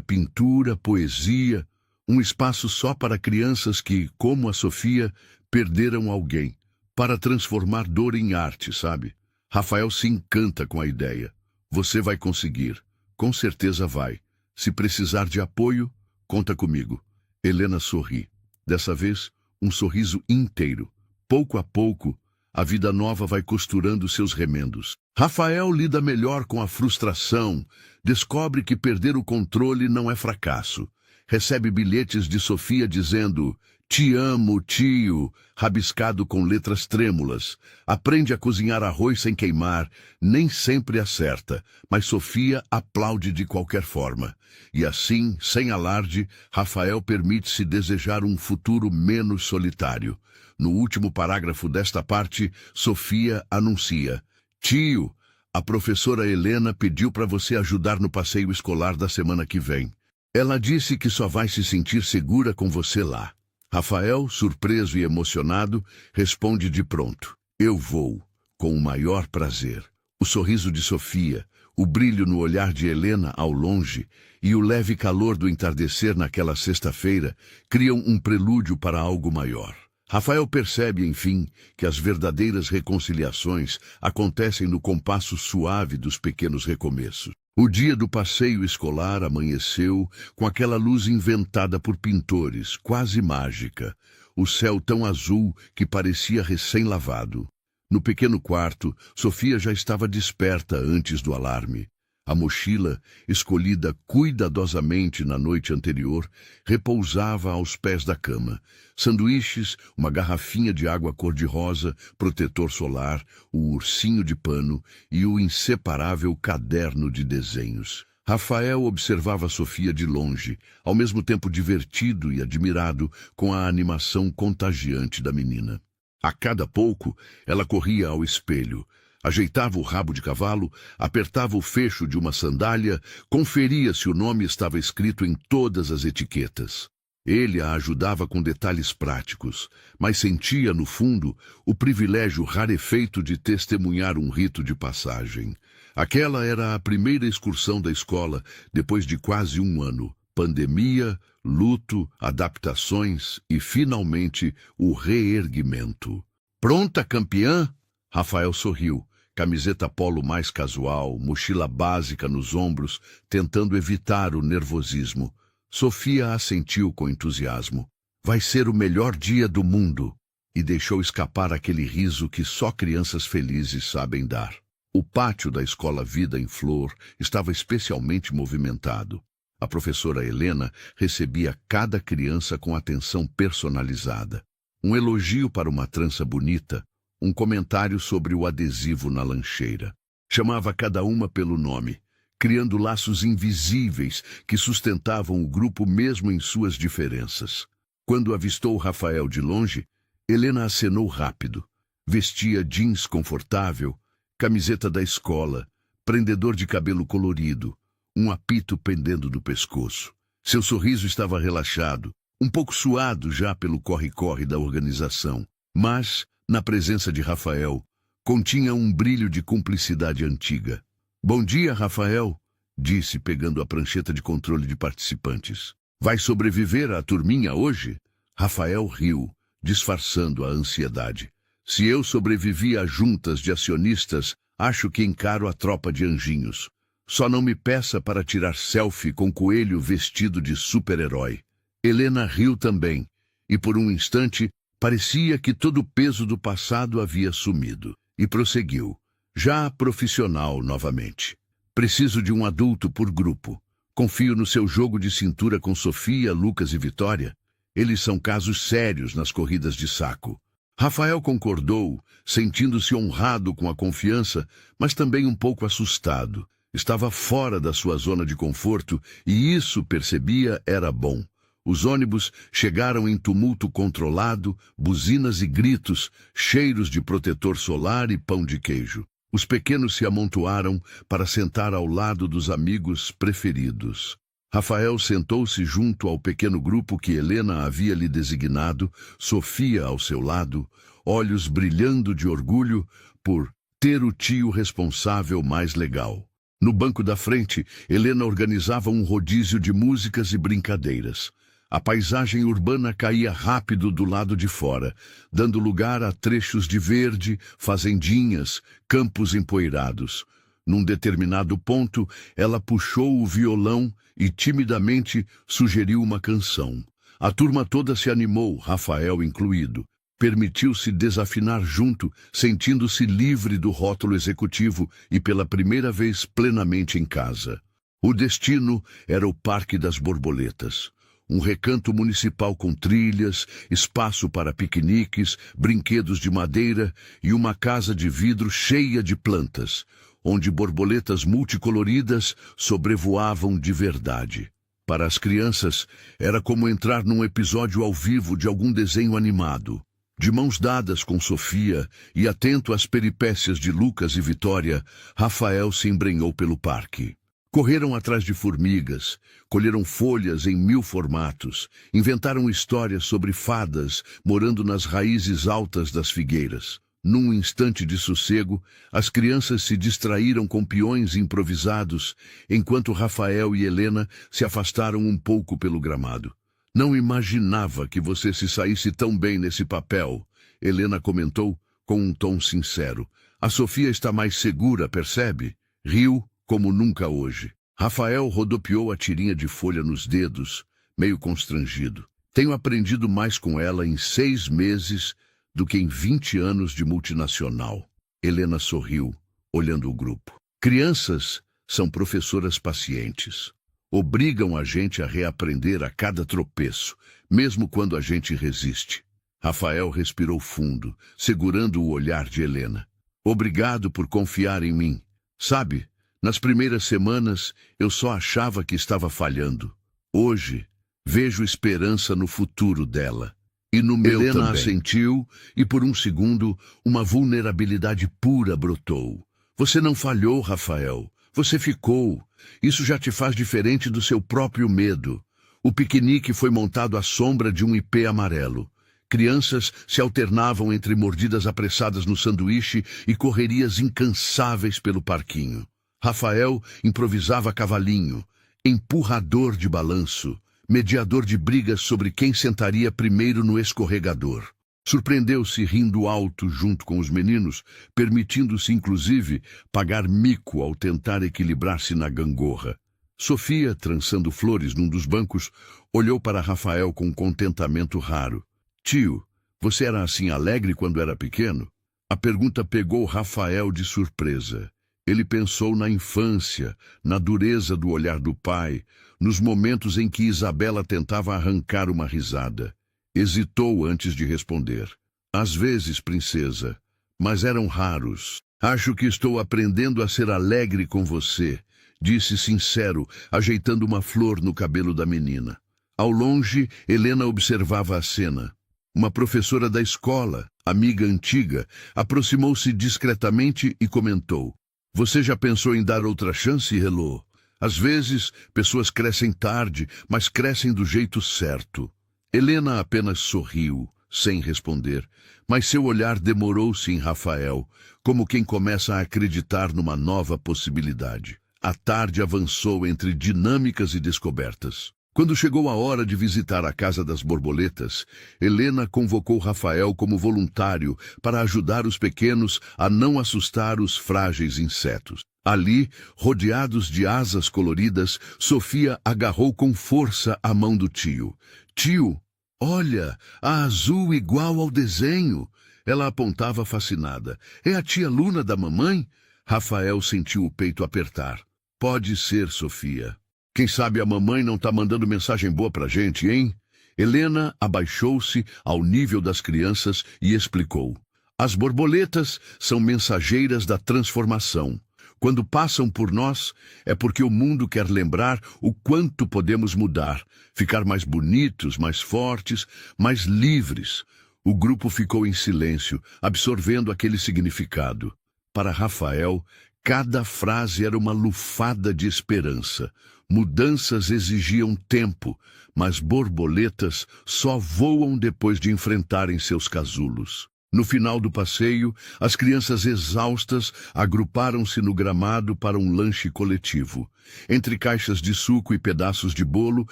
Speaker 1: pintura, poesia. Um espaço só para crianças que, como a Sofia, perderam alguém. Para transformar dor em arte, sabe? Rafael se encanta com a ideia. Você vai conseguir. Com certeza vai. Se precisar de apoio, conta comigo. Helena sorri. Dessa vez, um sorriso inteiro. Pouco a pouco, a vida nova vai costurando seus remendos. Rafael lida melhor com a frustração. Descobre que perder o controle não é fracasso. Recebe bilhetes de Sofia dizendo: "Te amo, tio", rabiscado com letras trêmulas. Aprende a cozinhar arroz sem queimar. Nem sempre acerta, mas Sofia aplaude de qualquer forma. E assim, sem alarde, Rafael permite-se desejar um futuro menos solitário. No último parágrafo desta parte, Sofia anuncia: "Tio, a professora Helena pediu para você ajudar no passeio escolar da semana que vem. Ela disse que só vai se sentir segura com você lá." Rafael, surpreso e emocionado, responde de pronto: "Eu vou, com o maior prazer." O sorriso de Sofia, o brilho no olhar de Helena ao longe e o leve calor do entardecer naquela sexta-feira criam um prelúdio para algo maior. Rafael percebe, enfim, que as verdadeiras reconciliações acontecem no compasso suave dos pequenos recomeços. O dia do passeio escolar amanheceu com aquela luz inventada por pintores, quase mágica. O céu tão azul que parecia recém-lavado. No pequeno quarto, Sofia já estava desperta antes do alarme. A mochila, escolhida cuidadosamente na noite anterior, repousava aos pés da cama. Sanduíches, uma garrafinha de água cor-de-rosa, protetor solar, o ursinho de pano e o inseparável caderno de desenhos. Rafael observava Sofia de longe, ao mesmo tempo divertido e admirado com a animação contagiante da menina. A cada pouco, ela corria ao espelho, ajeitava o rabo de cavalo, apertava o fecho de uma sandália, conferia se o nome estava escrito em todas as etiquetas. Ele a ajudava com detalhes práticos, mas sentia, no fundo, o privilégio rarefeito de testemunhar um rito de passagem. Aquela era a primeira excursão da escola, depois de quase um ano. Pandemia, luto, adaptações e, finalmente, o reerguimento. "Pronta, campeã?" Rafael sorriu. Camiseta polo mais casual, mochila básica nos ombros, tentando evitar o nervosismo. Sofia assentiu com entusiasmo. "Vai ser o melhor dia do mundo." E deixou escapar aquele riso que só crianças felizes sabem dar. O pátio da Escola Vida em Flor estava especialmente movimentado. A professora Helena recebia cada criança com atenção personalizada. Um elogio para uma trança bonita, um comentário sobre o adesivo na lancheira. Chamava cada uma pelo nome, criando laços invisíveis que sustentavam o grupo mesmo em suas diferenças. Quando avistou Rafael de longe, Helena acenou rápido. Vestia jeans confortável, camiseta da escola, prendedor de cabelo colorido, um apito pendendo do pescoço. Seu sorriso estava relaxado, um pouco suado já pelo corre-corre da organização, mas, na presença de Rafael, continha um brilho de cumplicidade antiga. "Bom dia, Rafael", disse pegando a prancheta de controle de participantes. "Vai sobreviver à turminha hoje?" Rafael riu, disfarçando a ansiedade. "Se eu sobrevivi a juntas de acionistas, acho que encaro a tropa de anjinhos. Só não me peça para tirar selfie com coelho vestido de super-herói." Helena riu também, e por um instante parecia que todo o peso do passado havia sumido, e prosseguiu, já profissional novamente. "Preciso de um adulto por grupo. Confio no seu jogo de cintura com Sofia, Lucas e Vitória. Eles são casos sérios nas corridas de saco." Rafael concordou, sentindo-se honrado com a confiança, mas também um pouco assustado. Estava fora da sua zona de conforto e isso, percebia, era bom. Os ônibus chegaram em tumulto controlado, buzinas e gritos, cheiros de protetor solar e pão de queijo. Os pequenos se amontoaram para sentar ao lado dos amigos preferidos. Rafael sentou-se junto ao pequeno grupo que Helena havia lhe designado, Sofia ao seu lado, olhos brilhando de orgulho por ter o tio responsável mais legal. No banco da frente, Helena organizava um rodízio de músicas e brincadeiras. A paisagem urbana caía rápido do lado de fora, dando lugar a trechos de verde, fazendinhas, campos empoeirados. Num determinado ponto, ela puxou o violão e timidamente sugeriu uma canção. A turma toda se animou, Rafael incluído. Permitiu-se desafinar junto, sentindo-se livre do rótulo executivo e pela primeira vez plenamente em casa. O destino era o Parque das Borboletas. Um recanto municipal com trilhas, espaço para piqueniques, brinquedos de madeira e uma casa de vidro cheia de plantas, onde borboletas multicoloridas sobrevoavam de verdade. Para as crianças, era como entrar num episódio ao vivo de algum desenho animado. De mãos dadas com Sofia e atento às peripécias de Lucas e Vitória, Rafael se embrenhou pelo parque. Correram atrás de formigas, colheram folhas em 1000 formatos, inventaram histórias sobre fadas morando nas raízes altas das figueiras. Num instante de sossego, as crianças se distraíram com peões improvisados, enquanto Rafael e Helena se afastaram um pouco pelo gramado. Não imaginava que você se saísse tão bem nesse papel, Helena comentou com um tom sincero. A Sofia está mais segura, percebe? Riu como nunca hoje. Rafael rodopiou a tirinha de folha nos dedos, meio constrangido. Tenho aprendido mais com ela em 6 meses do que em 20 anos de multinacional. Helena sorriu, olhando o grupo. Crianças são professoras pacientes. Obrigam a gente a reaprender a cada tropeço, mesmo quando a gente resiste. Rafael respirou fundo, segurando o olhar de Helena. Obrigado por confiar em mim. Sabe, nas primeiras semanas eu só achava que estava falhando. Hoje, vejo esperança no futuro dela. E no meu Helena também. Assentiu, e por um segundo, uma vulnerabilidade pura brotou. Você não falhou, Rafael. Você ficou. Isso já te faz diferente do seu próprio medo. O piquenique foi montado à sombra de um ipê amarelo. Crianças se alternavam entre mordidas apressadas no sanduíche e correrias incansáveis pelo parquinho. Rafael improvisava cavalinho, empurrador de balanço, mediador de brigas sobre quem sentaria primeiro no escorregador. Surpreendeu-se rindo alto junto com os meninos, permitindo-se, inclusive, pagar mico ao tentar equilibrar-se na gangorra. Sofia, trançando flores num dos bancos, olhou para Rafael com um contentamento raro. Tio, você era assim alegre quando era pequeno? A pergunta pegou Rafael de surpresa. Ele pensou na infância, na dureza do olhar do pai, nos momentos em que Isabela tentava arrancar uma risada. Hesitou antes de responder. Às vezes, princesa, mas eram raros. Acho que estou aprendendo a ser alegre com você, disse sincero, ajeitando uma flor no cabelo da menina. Ao longe, Helena observava a cena. Uma professora da escola, amiga antiga, aproximou-se discretamente e comentou. Você já pensou em dar outra chance, Helô? Às vezes, pessoas crescem tarde, mas crescem do jeito certo. Helena apenas sorriu, sem responder, mas seu olhar demorou-se em Rafael, como quem começa a acreditar numa nova possibilidade. A tarde avançou entre dinâmicas e descobertas. Quando chegou a hora de visitar a Casa das Borboletas, Helena convocou Rafael como voluntário para ajudar os pequenos a não assustar os frágeis insetos. Ali, rodeados de asas coloridas, Sofia agarrou com força a mão do tio. Tio, olha, a azul igual ao desenho. Ela apontava fascinada. É a tia Luna da mamãe? Rafael sentiu o peito apertar. Pode ser, Sofia. Quem sabe a mamãe não está mandando mensagem boa pra gente, hein? Helena abaixou-se ao nível das crianças e explicou. As borboletas são mensageiras da transformação. Quando passam por nós, é porque o mundo quer lembrar o quanto podemos mudar, ficar mais bonitos, mais fortes, mais livres. O grupo ficou em silêncio, absorvendo aquele significado. Para Rafael, cada frase era uma lufada de esperança. Mudanças exigiam tempo, mas borboletas só voam depois de enfrentarem seus casulos. No final do passeio, as crianças exaustas agruparam-se no gramado para um lanche coletivo. Entre caixas de suco e pedaços de bolo,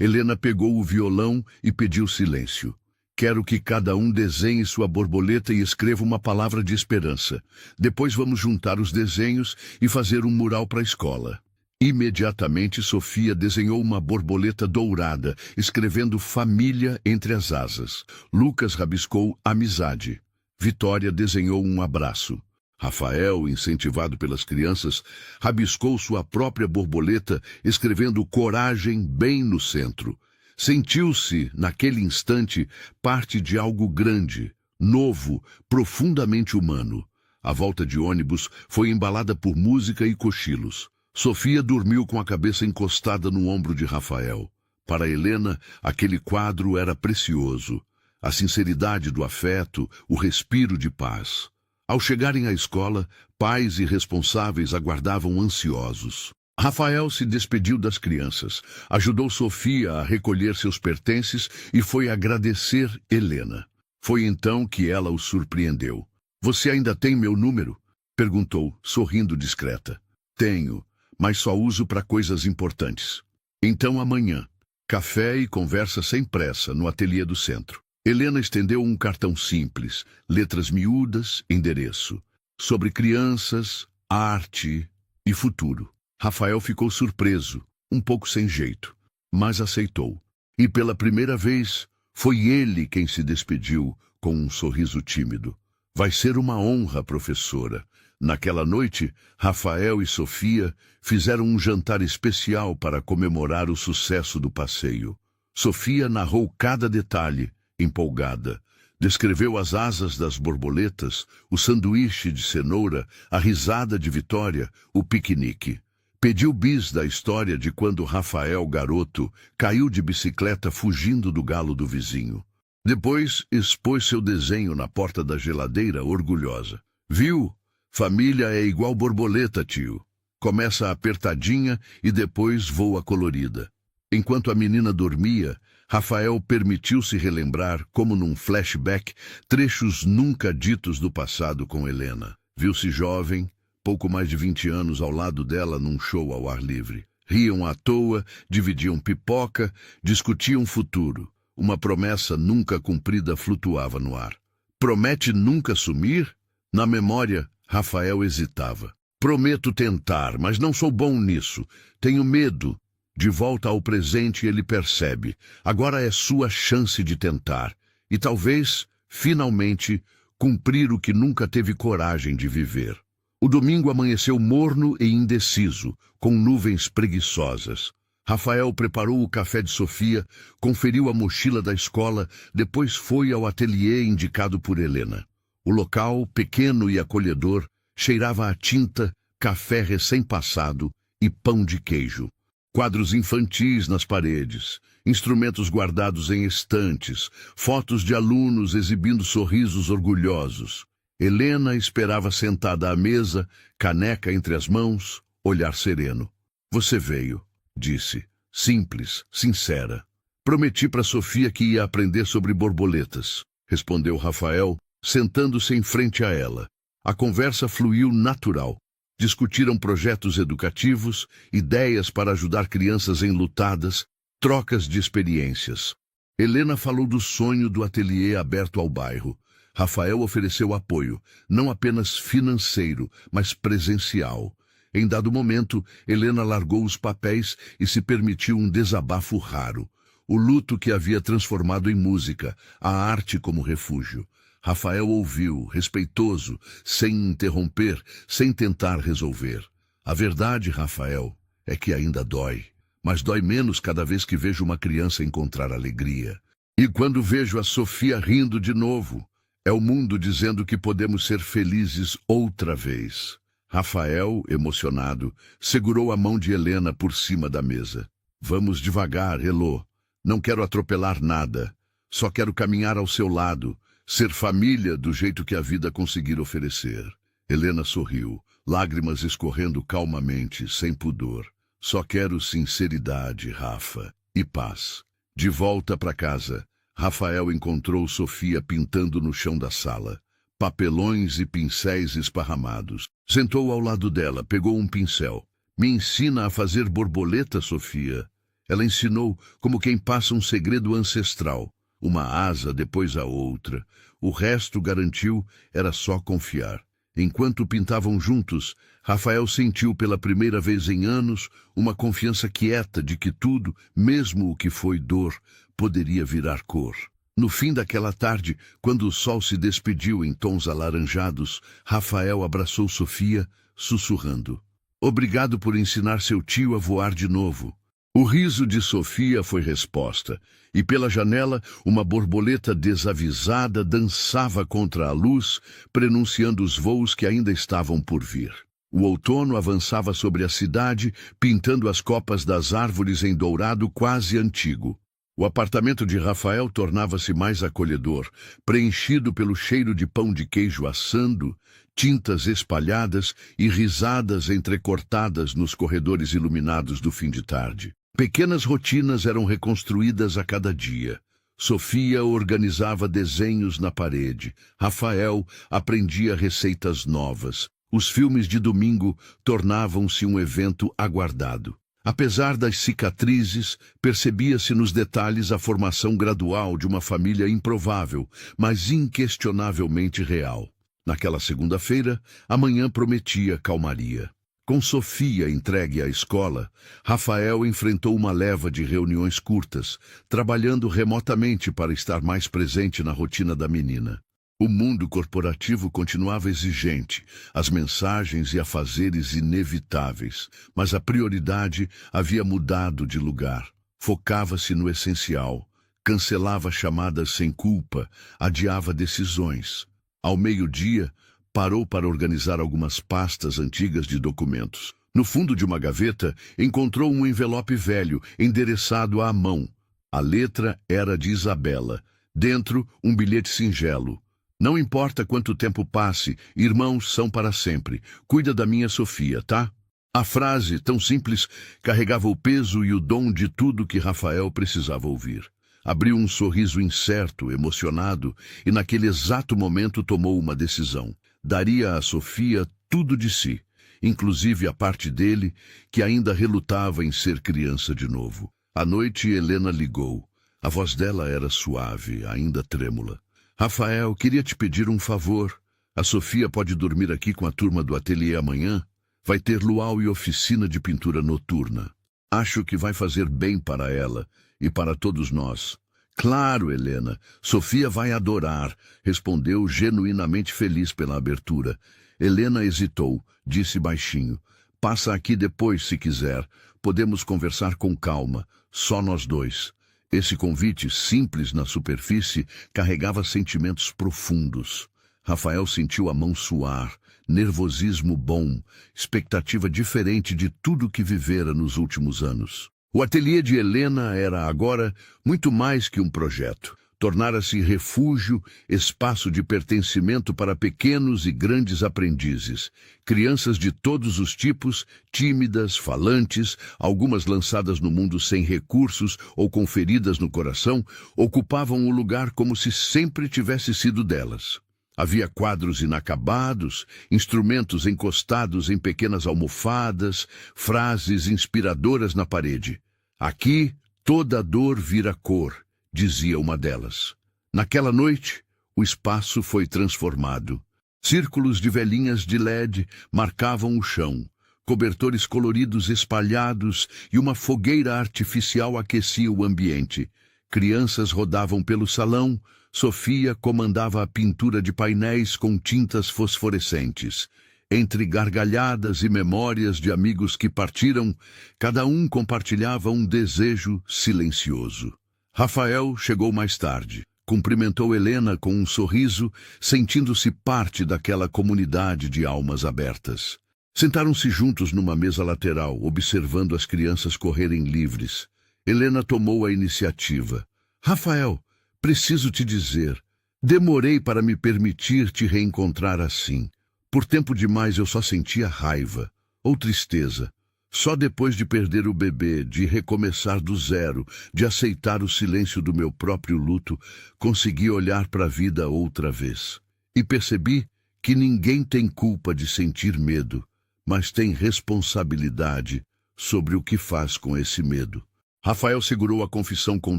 Speaker 1: Helena pegou o violão e pediu silêncio. Quero que cada um desenhe sua borboleta e escreva uma palavra de esperança. Depois vamos juntar os desenhos e fazer um mural para a escola. Imediatamente, Sofia desenhou uma borboleta dourada, escrevendo família entre as asas. Lucas rabiscou amizade. Vitória desenhou um abraço. Rafael, incentivado pelas crianças, rabiscou sua própria borboleta, escrevendo coragem bem no centro. Sentiu-se, naquele instante, parte de algo grande, novo, profundamente humano. A volta de ônibus foi embalada por música e cochilos. Sofia dormiu com a cabeça encostada no ombro de Rafael. Para Helena, aquele quadro era precioso. A sinceridade do afeto, o respiro de paz. Ao chegarem à escola, pais e responsáveis aguardavam ansiosos. Rafael se despediu das crianças, ajudou Sofia a recolher seus pertences e foi agradecer Helena. Foi então que ela o surpreendeu. "Você ainda tem meu número?" perguntou, sorrindo discreta. "Tenho, mas só uso para coisas importantes." "Então amanhã, café e conversa sem pressa no ateliê do centro." Helena estendeu um cartão simples, letras miúdas, endereço. Sobre crianças, arte e futuro. Rafael ficou surpreso, um pouco sem jeito, mas aceitou. E pela primeira vez, foi ele quem se despediu com um sorriso tímido. "Vai ser uma honra, professora." Naquela noite, Rafael e Sofia fizeram um jantar especial para comemorar o sucesso do passeio. Sofia narrou cada detalhe, empolgada. Descreveu as asas das borboletas, o sanduíche de cenoura, a risada de Vitória, o piquenique. Pediu bis da história de quando Rafael, garoto, caiu de bicicleta fugindo do galo do vizinho. Depois expôs seu desenho na porta da geladeira, orgulhosa. "Viu? Família é igual borboleta, tio. Começa apertadinha e depois voa colorida." Enquanto a menina dormia, Rafael permitiu-se relembrar, como num flashback, trechos nunca ditos do passado com Helena. Viu-se jovem, pouco mais de 20 anos, ao lado dela num show ao ar livre. Riam à toa, dividiam pipoca, discutiam futuro. Uma promessa nunca cumprida flutuava no ar. "Promete nunca sumir?" Na memória, Rafael hesitava. "Prometo tentar, mas não sou bom nisso. Tenho medo." De volta ao presente, ele percebe. Agora é sua chance de tentar. E talvez, finalmente, cumprir o que nunca teve coragem de viver. O domingo amanheceu morno e indeciso, com nuvens preguiçosas. Rafael preparou o café de Sofia, conferiu a mochila da escola, depois foi ao ateliê indicado por Helena. O local, pequeno e acolhedor, cheirava a tinta, café recém-passado e pão de queijo. Quadros infantis nas paredes, instrumentos guardados em estantes, fotos de alunos exibindo sorrisos orgulhosos. Helena esperava sentada à mesa, caneca entre as mãos, olhar sereno. "Você veio", disse, simples, sincera. "Prometi para Sofia que ia aprender sobre borboletas", respondeu Rafael, sentando-se em frente a ela. A conversa fluiu natural. Discutiram projetos educativos, ideias para ajudar crianças enlutadas, trocas de experiências. Helena falou do sonho do ateliê aberto ao bairro. Rafael ofereceu apoio, não apenas financeiro, mas presencial. Em dado momento, Helena largou os papéis e se permitiu um desabafo raro. O luto que havia transformado em música, a arte como refúgio. Rafael ouviu, respeitoso, sem interromper, sem tentar resolver. "A verdade, Rafael, é que ainda dói. Mas dói menos cada vez que vejo uma criança encontrar alegria. E quando vejo a Sofia rindo de novo, é o mundo dizendo que podemos ser felizes outra vez." Rafael, emocionado, segurou a mão de Helena por cima da mesa. Vamos devagar, Elô. Não quero atropelar nada. Só quero caminhar ao seu lado, ser família do jeito que a vida conseguir oferecer. Helena sorriu, lágrimas escorrendo calmamente, sem pudor. Só quero sinceridade, Rafa, e paz. De volta para casa, Rafael encontrou Sofia pintando no chão da sala. Papelões e pincéis esparramados. Sentou ao lado dela, pegou um pincel. Me ensina a fazer borboleta, Sofia. Ela ensinou como quem passa um segredo ancestral. Uma asa, depois a outra. O resto, garantiu, era só confiar. Enquanto pintavam juntos, Rafael sentiu pela primeira vez em anos uma confiança quieta de que tudo, mesmo o que foi dor, poderia virar cor. No fim daquela tarde, quando o sol se despediu em tons alaranjados, Rafael abraçou Sofia, sussurrando: Obrigado por ensinar seu tio a voar de novo. O riso de Sofia foi resposta, e pela janela uma borboleta desavisada dançava contra a luz, prenunciando os voos que ainda estavam por vir. O outono avançava sobre a cidade, pintando as copas das árvores em dourado quase antigo. O apartamento de Rafael tornava-se mais acolhedor, preenchido pelo cheiro de pão de queijo assando, tintas espalhadas e risadas entrecortadas nos corredores iluminados do fim de tarde. Pequenas rotinas eram reconstruídas a cada dia. Sofia organizava desenhos na parede. Rafael aprendia receitas novas. Os filmes de domingo tornavam-se um evento aguardado. Apesar das cicatrizes, percebia-se nos detalhes a formação gradual de uma família improvável, mas inquestionavelmente real. Naquela segunda-feira, a manhã prometia calmaria. Com Sofia entregue à escola, Rafael enfrentou uma leva de reuniões curtas, trabalhando remotamente para estar mais presente na rotina da menina. O mundo corporativo continuava exigente, as mensagens e afazeres inevitáveis, mas a prioridade havia mudado de lugar. Focava-se no essencial, cancelava chamadas sem culpa, adiava decisões. Ao meio-dia, parou para organizar algumas pastas antigas de documentos. No fundo de uma gaveta, encontrou um envelope velho, endereçado à mão. A letra era de Isabela. Dentro, um bilhete singelo. Não importa quanto tempo passe, irmãos são para sempre. Cuida da minha Sofia, tá? A frase, tão simples, carregava o peso e o dom de tudo que Rafael precisava ouvir. Abriu um sorriso incerto, emocionado, e naquele exato momento tomou uma decisão. Daria a Sofia tudo de si, inclusive a parte dele, que ainda relutava em ser criança de novo. À noite, Helena ligou. A voz dela era suave, ainda trêmula. Rafael, queria te pedir um favor. A Sofia pode dormir aqui com a turma do ateliê amanhã? Vai ter luau e oficina de pintura noturna. Acho que vai fazer bem para ela e para todos nós. Claro, Helena. Sofia vai adorar, respondeu genuinamente feliz pela abertura. Helena hesitou, disse baixinho. Passa aqui depois, se quiser. Podemos conversar com calma, só nós dois. Esse convite, simples na superfície, carregava sentimentos profundos. Rafael sentiu a mão suar, nervosismo bom, expectativa diferente de tudo que vivera nos últimos anos. O ateliê de Helena era agora muito mais que um projeto. Tornara-se refúgio, espaço de pertencimento para pequenos e grandes aprendizes. Crianças de todos os tipos, tímidas, falantes, algumas lançadas no mundo sem recursos ou com feridas no coração, ocupavam o lugar como se sempre tivesse sido delas. Havia quadros inacabados, instrumentos encostados em pequenas almofadas, frases inspiradoras na parede. Aqui, toda dor vira cor, dizia uma delas. Naquela noite, o espaço foi transformado. Círculos de velinhas de LED marcavam o chão, cobertores coloridos espalhados e uma fogueira artificial aquecia o ambiente. Crianças rodavam pelo salão, Sofia comandava a pintura de painéis com tintas fosforescentes. Entre gargalhadas e memórias de amigos que partiram, cada um compartilhava um desejo silencioso. Rafael chegou mais tarde. Cumprimentou Helena com um sorriso, sentindo-se parte daquela comunidade de almas abertas. Sentaram-se juntos numa mesa lateral, observando as crianças correrem livres. Helena tomou a iniciativa. Rafael, preciso te dizer, demorei para me permitir te reencontrar assim. Por tempo demais eu só sentia raiva ou tristeza. Só depois de perder o bebê, de recomeçar do zero, de aceitar o silêncio do meu próprio luto, consegui olhar para a vida outra vez. E percebi que ninguém tem culpa de sentir medo, mas tem responsabilidade sobre o que faz com esse medo. Rafael segurou a confissão com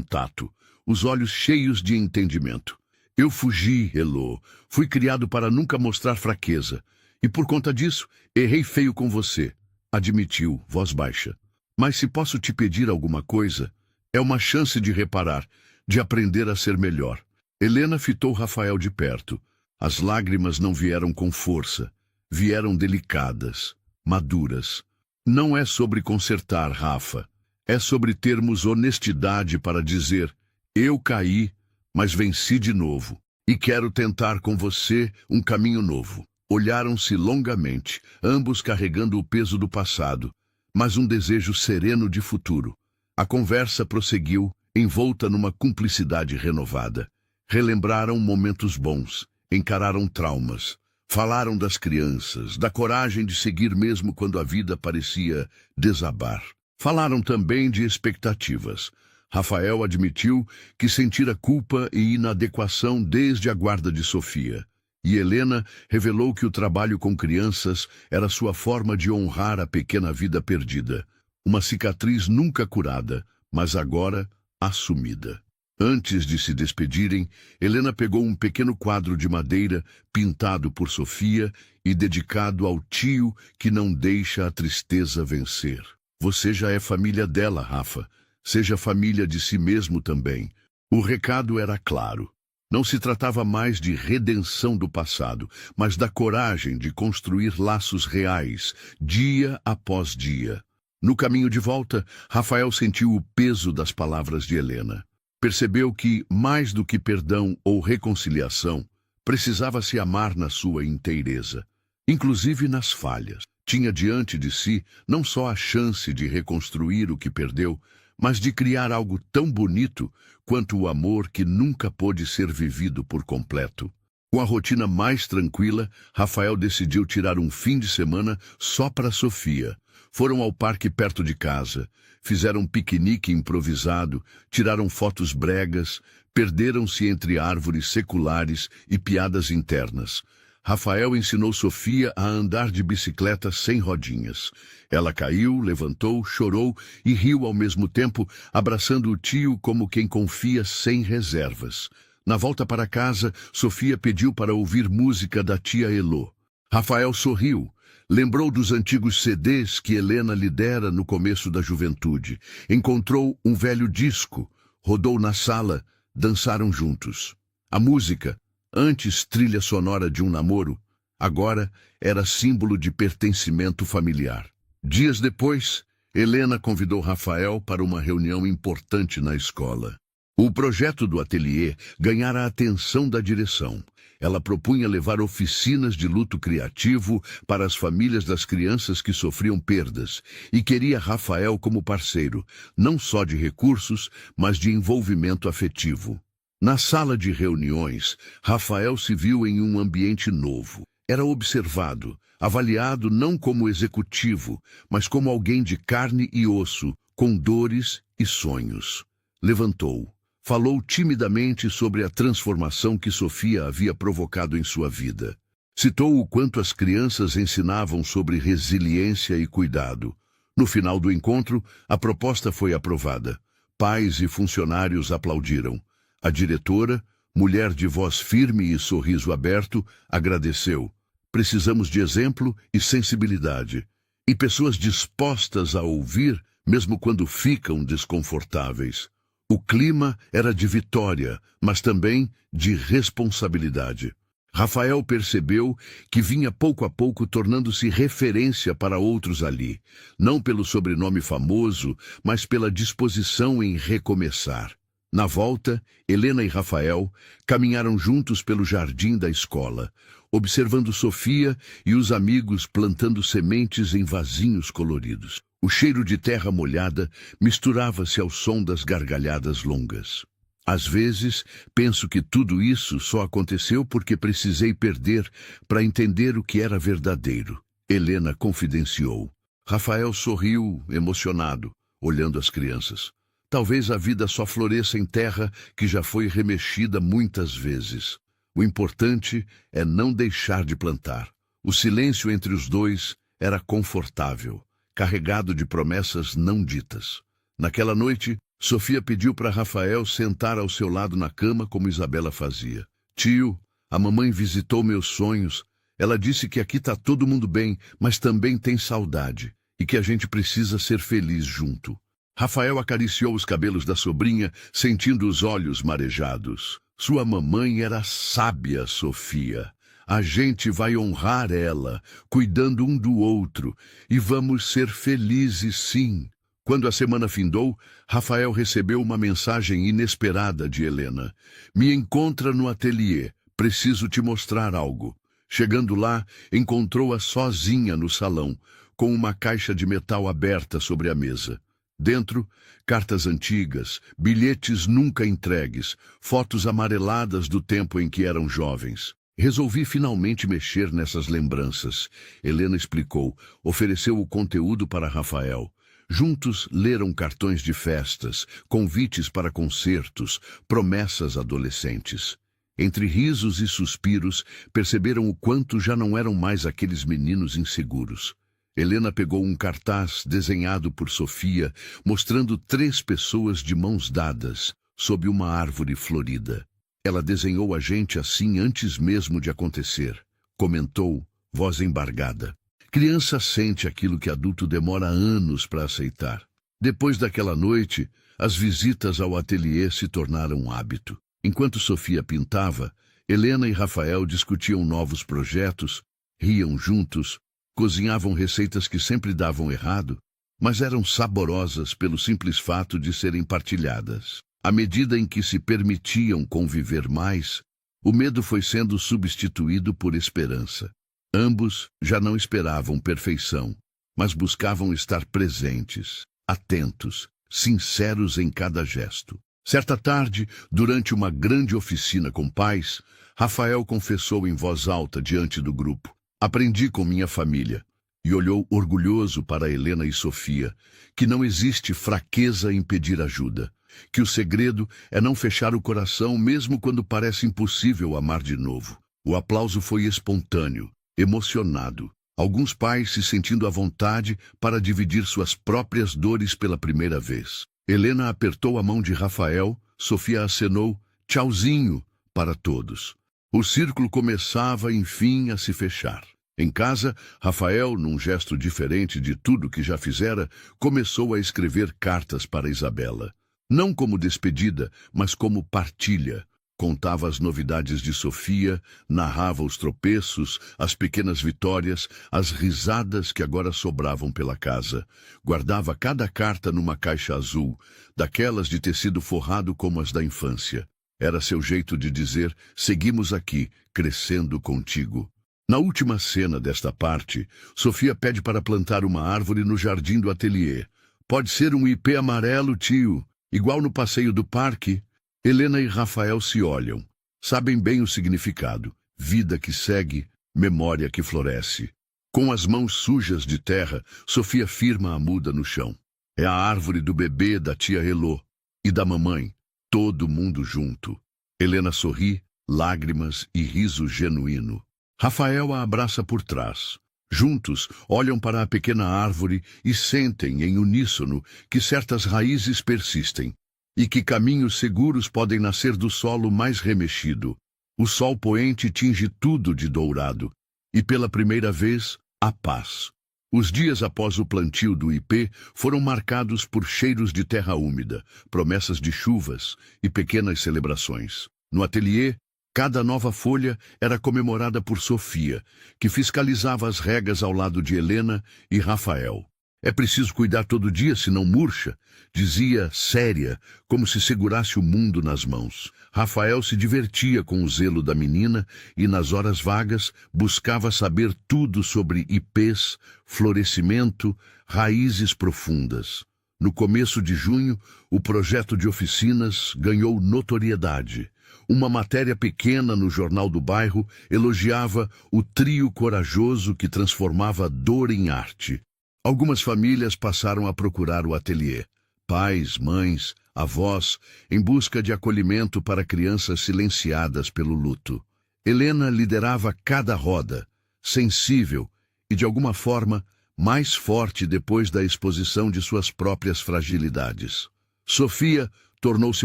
Speaker 1: tato, os olhos cheios de entendimento. Eu fugi, Elô. Fui criado para nunca mostrar fraqueza. E por conta disso, errei feio com você. Admitiu, voz baixa. Mas se posso te pedir alguma coisa, é uma chance de reparar, de aprender a ser melhor. Helena fitou Rafael de perto. As lágrimas não vieram com força. Vieram delicadas, maduras. Não é sobre consertar, Rafa. É sobre termos honestidade para dizer, eu caí, mas venci de novo. E quero tentar com você um caminho novo. Olharam-se longamente, ambos carregando o peso do passado, mas um desejo sereno de futuro. A conversa prosseguiu, envolta numa cumplicidade renovada. Relembraram momentos bons, encararam traumas, falaram das crianças, da coragem de seguir mesmo quando a vida parecia desabar. Falaram também de expectativas. Rafael admitiu que sentira culpa e inadequação desde a guarda de Sofia. E Helena revelou que o trabalho com crianças era sua forma de honrar a pequena vida perdida. Uma cicatriz nunca curada, mas agora assumida. Antes de se despedirem, Helena pegou um pequeno quadro de madeira pintado por Sofia e dedicado ao tio que não deixa a tristeza vencer. Você já é família dela, Rafa. Seja família de si mesmo também. O recado era claro. Não se tratava mais de redenção do passado, mas da coragem de construir laços reais, dia após dia. No caminho de volta, Rafael sentiu o peso das palavras de Helena. Percebeu que, mais do que perdão ou reconciliação, precisava se amar na sua inteireza, inclusive nas falhas. Tinha diante de si não só a chance de reconstruir o que perdeu, mas de criar algo tão bonito quanto o amor que nunca pôde ser vivido por completo. Com a rotina mais tranquila, Rafael decidiu tirar um fim de semana só para Sofia. Foram ao parque perto de casa, fizeram um piquenique improvisado, tiraram fotos bregas, perderam-se entre árvores seculares e piadas internas. Rafael ensinou Sofia a andar de bicicleta sem rodinhas. Ela caiu, levantou, chorou e riu ao mesmo tempo, abraçando o tio como quem confia sem reservas. Na volta para casa, Sofia pediu para ouvir música da tia Elô. Rafael sorriu. Lembrou dos antigos CDs que Helena lhe dera no começo da juventude. Encontrou um velho disco, rodou na sala, dançaram juntos. A música, antes trilha sonora de um namoro, agora era símbolo de pertencimento familiar. Dias depois, Helena convidou Rafael para uma reunião importante na escola. O projeto do ateliê ganhara a atenção da direção. Ela propunha levar oficinas de luto criativo para as famílias das crianças que sofriam perdas e queria Rafael como parceiro, não só de recursos, mas de envolvimento afetivo. Na sala de reuniões, Rafael se viu em um ambiente novo. Era observado, avaliado não como executivo, mas como alguém de carne e osso, com dores e sonhos. Levantou. Falou timidamente sobre a transformação que Sofia havia provocado em sua vida. Citou o quanto as crianças ensinavam sobre resiliência e cuidado. No final do encontro, a proposta foi aprovada. Pais e funcionários aplaudiram. A diretora, mulher de voz firme e sorriso aberto, agradeceu. Precisamos de exemplo e sensibilidade. E pessoas dispostas a ouvir, mesmo quando ficam desconfortáveis. O clima era de vitória, mas também de responsabilidade. Rafael percebeu que vinha pouco a pouco tornando-se referência para outros ali, não pelo sobrenome famoso, mas pela disposição em recomeçar. Na volta, Helena e Rafael caminharam juntos pelo jardim da escola. observando Sofia e os amigos plantando sementes em vasinhos coloridos. O cheiro de terra molhada misturava-se ao som das gargalhadas longas. Às vezes, penso que tudo isso só aconteceu porque precisei perder para entender o que era verdadeiro. Helena confidenciou. Rafael sorriu, emocionado, olhando as crianças. Talvez a vida só floresça em terra que já foi remexida muitas vezes. O importante é não deixar de plantar. O silêncio entre os dois era confortável, carregado de promessas não ditas. Naquela noite, Sofia pediu para Rafael sentar ao seu lado na cama como Isabela fazia. Tio, a mamãe visitou meus sonhos. Ela disse que aqui tá todo mundo bem, mas também tem saudade e que a gente precisa ser feliz junto. Rafael acariciou os cabelos da sobrinha, sentindo os olhos marejados. Sua mamãe era sábia, Sofia. A gente vai honrar ela, cuidando um do outro, e vamos ser felizes sim. Quando a semana findou, Rafael recebeu uma mensagem inesperada de Helena. Me encontra no ateliê, preciso te mostrar algo. Chegando lá, encontrou-a sozinha no salão, com uma caixa de metal aberta sobre a mesa. Dentro, cartas antigas, bilhetes nunca entregues, fotos amareladas do tempo em que eram jovens. Resolvi finalmente mexer nessas lembranças. Helena explicou, ofereceu o conteúdo para Rafael. Juntos leram cartões de festas, convites para concertos, promessas adolescentes. Entre risos e suspiros, perceberam o quanto já não eram mais aqueles meninos inseguros. Helena pegou um cartaz desenhado por Sofia, mostrando 3 pessoas de mãos dadas, sob uma árvore florida. Ela desenhou a gente assim antes mesmo de acontecer. Comentou, voz embargada. Criança sente aquilo que adulto demora anos para aceitar. Depois daquela noite, as visitas ao ateliê se tornaram um hábito. Enquanto Sofia pintava, Helena e Rafael discutiam novos projetos, riam juntos, cozinhavam receitas que sempre davam errado, mas eram saborosas pelo simples fato de serem partilhadas. À medida em que se permitiam conviver mais, o medo foi sendo substituído por esperança. Ambos já não esperavam perfeição, mas buscavam estar presentes, atentos, sinceros em cada gesto. Certa tarde, durante uma grande oficina com pais, Rafael confessou em voz alta diante do grupo. Aprendi com minha família. E olhou orgulhoso para Helena e Sofia, que não existe fraqueza em pedir ajuda, que o segredo é não fechar o coração mesmo quando parece impossível amar de novo. O aplauso foi espontâneo, emocionado. Alguns pais se sentindo à vontade para dividir suas próprias dores pela primeira vez. Helena apertou a mão de Rafael, Sofia acenou, tchauzinho, para todos. O círculo começava, enfim, a se fechar. Em casa, Rafael, num gesto diferente de tudo que já fizera, começou a escrever cartas para Isabela. Não como despedida, mas como partilha. Contava as novidades de Sofia, narrava os tropeços, as pequenas vitórias, as risadas que agora sobravam pela casa. Guardava cada carta numa caixa azul, daquelas de tecido forrado como as da infância. Era seu jeito de dizer, seguimos aqui, crescendo contigo. Na última cena desta parte, Sofia pede para plantar uma árvore no jardim do ateliê. Pode ser um ipê amarelo, tio, igual no passeio do parque. Helena e Rafael se olham. Sabem bem o significado. Vida que segue, memória que floresce. Com as mãos sujas de terra, Sofia firma a muda no chão. É a árvore do bebê da tia Elô e da mamãe, todo mundo junto. Helena sorri, lágrimas e riso genuíno. Rafael a abraça por trás. Juntos, olham para a pequena árvore e sentem em uníssono que certas raízes persistem e que caminhos seguros podem nascer do solo mais remexido. O sol poente tinge tudo de dourado e, pela primeira vez, a paz. Os dias após o plantio do ipê foram marcados por cheiros de terra úmida, promessas de chuvas e pequenas celebrações. No ateliê, cada nova folha era comemorada por Sofia, que fiscalizava as regas ao lado de Helena e Rafael. É preciso cuidar todo dia, senão murcha, dizia séria, como se segurasse o mundo nas mãos. Rafael se divertia com o zelo da menina e, nas horas vagas, buscava saber tudo sobre ipês, florescimento, raízes profundas. No começo de junho, o projeto de oficinas ganhou notoriedade. Uma matéria pequena no jornal do bairro elogiava o trio corajoso que transformava dor em arte. Algumas famílias passaram a procurar o ateliê. Pais, mães, avós, em busca de acolhimento para crianças silenciadas pelo luto. Helena liderava cada roda, sensível e, de alguma forma, mais forte depois da exposição de suas próprias fragilidades. Sofia tornou-se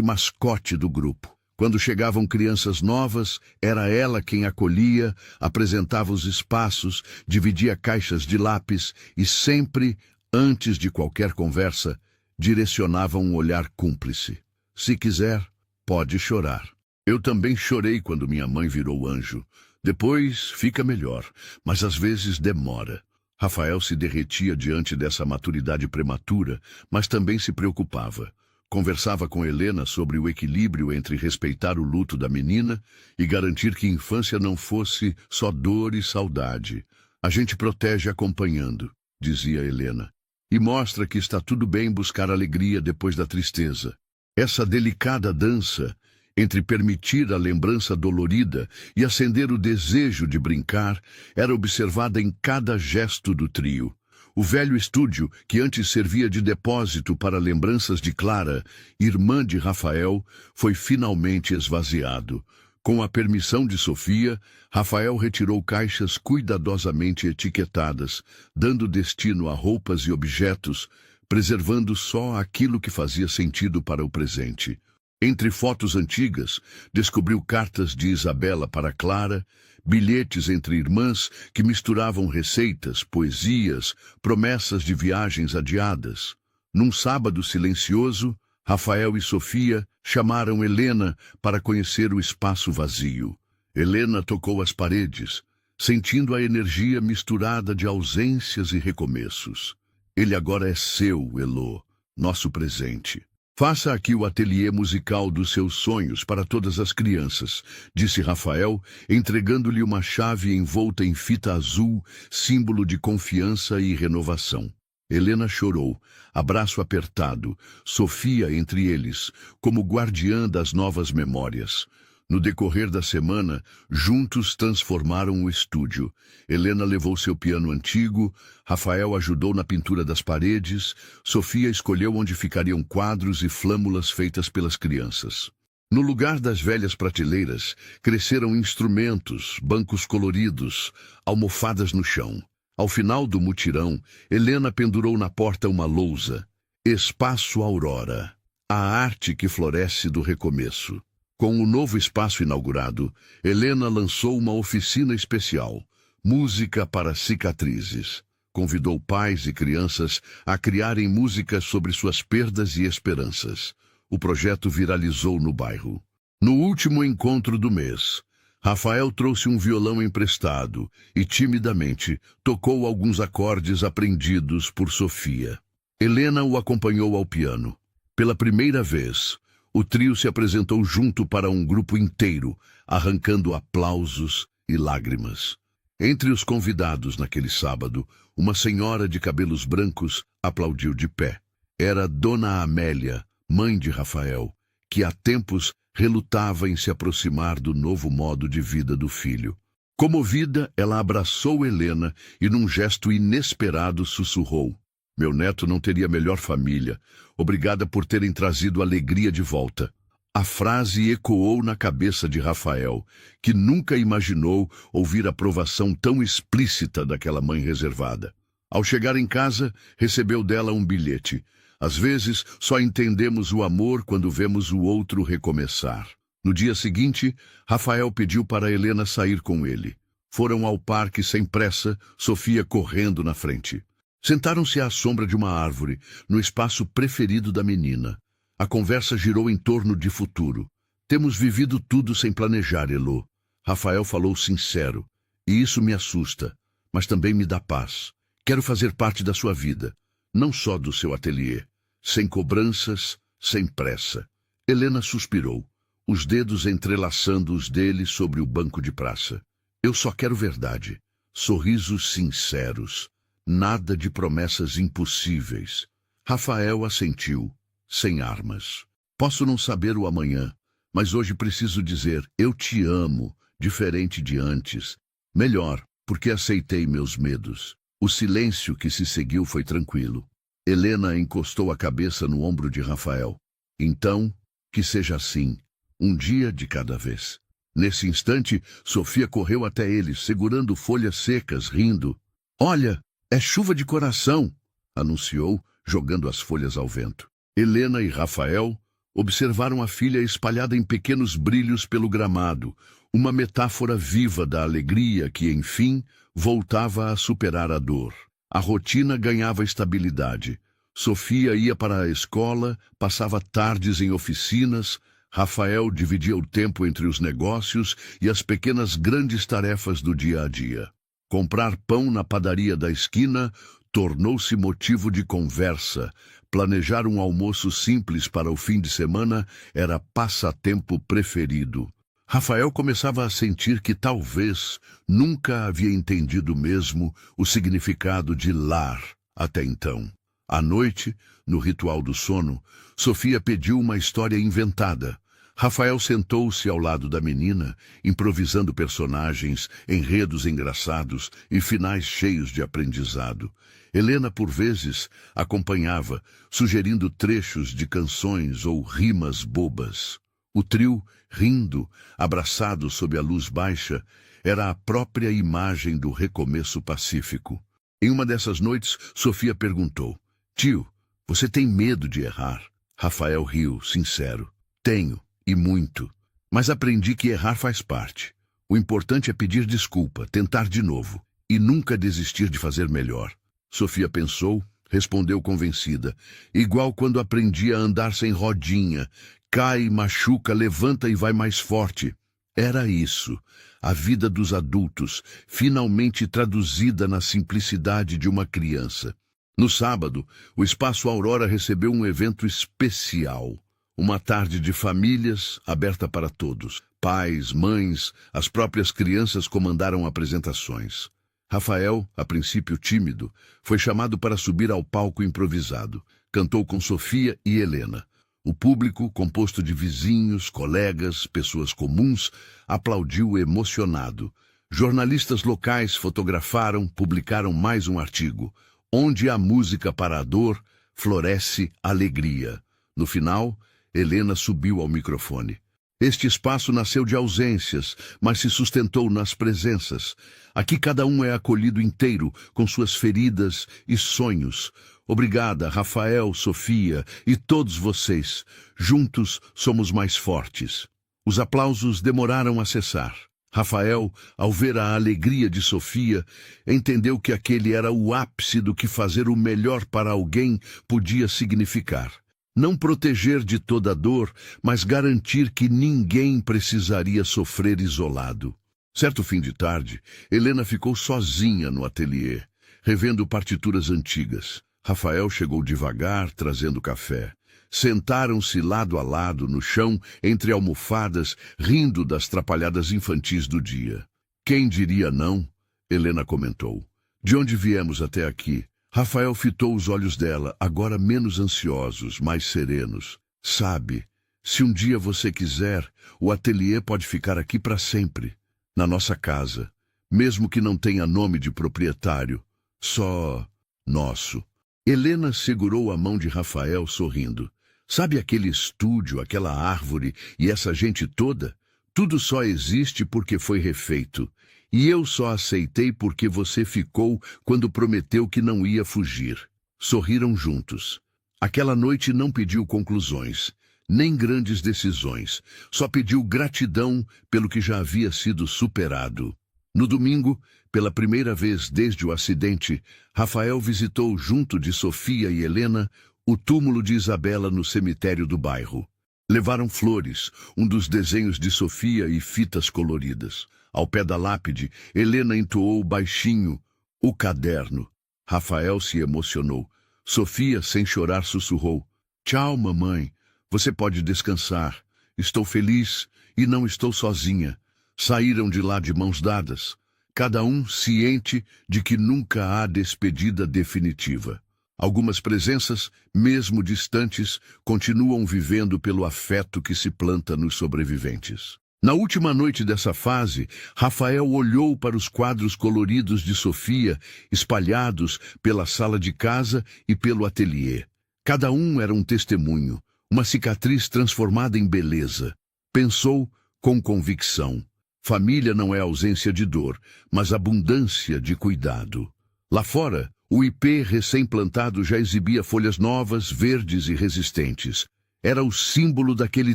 Speaker 1: mascote do grupo. Quando chegavam crianças novas, era ela quem acolhia, apresentava os espaços, dividia caixas de lápis e sempre, antes de qualquer conversa, direcionava um olhar cúmplice. Se quiser, pode chorar. Eu também chorei quando minha mãe virou anjo. Depois fica melhor, mas às vezes demora. Rafael se derretia diante dessa maturidade prematura, mas também se preocupava. Conversava com Helena sobre o equilíbrio entre respeitar o luto da menina e garantir que a infância não fosse só dor e saudade. A gente protege acompanhando, dizia Helena, e mostra que está tudo bem buscar alegria depois da tristeza. Essa delicada dança entre permitir a lembrança dolorida e acender o desejo de brincar era observada em cada gesto do trio. O velho estúdio, que antes servia de depósito para lembranças de Clara, irmã de Rafael, foi finalmente esvaziado. Com a permissão de Sofia, Rafael retirou caixas cuidadosamente etiquetadas, dando destino a roupas e objetos, preservando só aquilo que fazia sentido para o presente. Entre fotos antigas, descobriu cartas de Isabela para Clara, bilhetes entre irmãs que misturavam receitas, poesias, promessas de viagens adiadas. Num sábado silencioso, Rafael e Sofia chamaram Helena para conhecer o espaço vazio. Helena tocou as paredes, sentindo a energia misturada de ausências e recomeços. Ele agora é seu, Elô, nosso presente. Faça aqui o ateliê musical dos seus sonhos para todas as crianças, disse Rafael, entregando-lhe uma chave envolta em fita azul, símbolo de confiança e renovação. Helena chorou, abraço apertado, Sofia entre eles, como guardiã das novas memórias. No decorrer da semana, juntos transformaram o estúdio. Helena levou seu piano antigo, Rafael ajudou na pintura das paredes, Sofia escolheu onde ficariam quadros e flâmulas feitas pelas crianças. No lugar das velhas prateleiras, cresceram instrumentos, bancos coloridos, almofadas no chão. Ao final do mutirão, Helena pendurou na porta uma lousa. Espaço Aurora, a arte que floresce do recomeço. Com o novo espaço inaugurado, Helena lançou uma oficina especial, Música para Cicatrizes. Convidou pais e crianças a criarem músicas sobre suas perdas e esperanças. O projeto viralizou no bairro. No último encontro do mês, Rafael trouxe um violão emprestado e, timidamente, tocou alguns acordes aprendidos por Sofia. Helena o acompanhou ao piano. Pela primeira vez, o trio se apresentou junto para um grupo inteiro, arrancando aplausos e lágrimas. Entre os convidados naquele sábado, uma senhora de cabelos brancos aplaudiu de pé. Era Dona Amélia, mãe de Rafael, que há tempos relutava em se aproximar do novo modo de vida do filho. Comovida, ela abraçou Helena e, num gesto inesperado, sussurrou: "Meu neto não teria melhor família. Obrigada por terem trazido alegria de volta." A frase ecoou na cabeça de Rafael, que nunca imaginou ouvir aprovação tão explícita daquela mãe reservada. Ao chegar em casa, recebeu dela um bilhete. Às vezes, só entendemos o amor quando vemos o outro recomeçar. No dia seguinte, Rafael pediu para Helena sair com ele. Foram ao parque sem pressa, Sofia correndo na frente. Sentaram-se à sombra de uma árvore, no espaço preferido da menina. A conversa girou em torno de futuro. "Temos vivido tudo sem planejar, Elô." Rafael falou sincero. "E isso me assusta, mas também me dá paz. Quero fazer parte da sua vida. não só do seu ateliê. Sem cobranças, sem pressa. Helena suspirou, os dedos entrelaçando os dele sobre o banco de praça. Eu só quero verdade. Sorrisos sinceros. Nada de promessas impossíveis. Rafael assentiu, sem armas. Posso não saber o amanhã, mas hoje preciso dizer, eu te amo, diferente de antes. Melhor, porque aceitei meus medos. O silêncio que se seguiu foi tranquilo. Helena encostou a cabeça no ombro de Rafael. Então, que seja assim, um dia de cada vez. Nesse instante, Sofia correu até ele, segurando folhas secas, rindo. Olha, é chuva de coração, anunciou, jogando as folhas ao vento. Helena e Rafael observaram a filha espalhada em pequenos brilhos pelo gramado, uma metáfora viva da alegria que, enfim, voltava a superar a dor. A rotina ganhava estabilidade. Sofia ia para a escola, passava tardes em oficinas. Rafael dividia o tempo entre os negócios e as pequenas grandes tarefas do dia a dia. Comprar pão na padaria da esquina tornou-se motivo de conversa. Planejar um almoço simples para o fim de semana era passatempo preferido. Rafael começava a sentir que talvez nunca havia entendido mesmo o significado de lar até então. À noite, no ritual do sono, Sofia pediu uma história inventada. Rafael sentou-se ao lado da menina, improvisando personagens, enredos engraçados e finais cheios de aprendizado. Helena, por vezes, acompanhava, sugerindo trechos de canções ou rimas bobas. O trio, rindo, abraçado sob a luz baixa, era a própria imagem do recomeço pacífico. Em uma dessas noites, Sofia perguntou, Tio, você tem medo de errar? Rafael riu, sincero. Tenho, e muito. Mas aprendi que errar faz parte. O importante é pedir desculpa, tentar de novo, e nunca desistir de fazer melhor. Sofia pensou, respondeu convencida. Igual quando aprendi a andar sem rodinha. Cai, machuca, levanta e vai mais forte. Era isso, a vida dos adultos, finalmente traduzida na simplicidade de uma criança. No sábado, o Espaço Aurora recebeu um evento especial. Uma tarde de famílias, aberta para todos. Pais, mães, as próprias crianças comandaram apresentações. Rafael, a princípio tímido, foi chamado para subir ao palco improvisado. Cantou com Sofia e Helena. O público, composto de vizinhos, colegas, pessoas comuns, aplaudiu emocionado. Jornalistas locais fotografaram, publicaram mais um artigo. Onde há música para a dor, floresce alegria. No final, Helena subiu ao microfone. Este espaço nasceu de ausências, mas se sustentou nas presenças. Aqui cada um é acolhido inteiro, com suas feridas e sonhos. Obrigada, Rafael, Sofia e todos vocês. Juntos somos mais fortes. Os aplausos demoraram a cessar. Rafael, ao ver a alegria de Sofia, entendeu que aquele era o ápice do que fazer o melhor para alguém podia significar. Não proteger de toda dor, mas garantir que ninguém precisaria sofrer isolado. Certo fim de tarde, Helena ficou sozinha no ateliê, revendo partituras antigas. Rafael chegou devagar, trazendo café. Sentaram-se lado a lado no chão, entre almofadas, rindo das trapalhadas infantis do dia. Quem diria não? Helena comentou. De onde viemos até aqui? Rafael fitou os olhos dela, agora menos ansiosos, mais serenos. Sabe, se um dia você quiser, o ateliê pode ficar aqui para sempre, na nossa casa, mesmo que não tenha nome de proprietário, só nosso. Helena segurou a mão de Rafael, sorrindo. Sabe aquele estúdio, aquela árvore e essa gente toda? Tudo só existe porque foi refeito. E eu só aceitei porque você ficou quando prometeu que não ia fugir. Sorriram juntos. Aquela noite não pediu conclusões, nem grandes decisões. Só pediu gratidão pelo que já havia sido superado. No domingo, pela primeira vez desde o acidente, Rafael visitou junto de Sofia e Helena o túmulo de Isabela no cemitério do bairro. Levaram flores, um dos desenhos de Sofia e fitas coloridas. Ao pé da lápide, Helena entoou baixinho o caderno. Rafael se emocionou. Sofia, sem chorar, sussurrou: "Tchau, mamãe. Você pode descansar. Estou feliz e não estou sozinha." Saíram de lá de mãos dadas, cada um ciente de que nunca há despedida definitiva. Algumas presenças, mesmo distantes, continuam vivendo pelo afeto que se planta nos sobreviventes. Na última noite dessa fase, Rafael olhou para os quadros coloridos de Sofia, espalhados pela sala de casa e pelo ateliê. Cada um era um testemunho, uma cicatriz transformada em beleza. Pensou com convicção: família não é ausência de dor, mas abundância de cuidado. Lá fora, o ipê recém-plantado já exibia folhas novas, verdes e resistentes. Era o símbolo daquele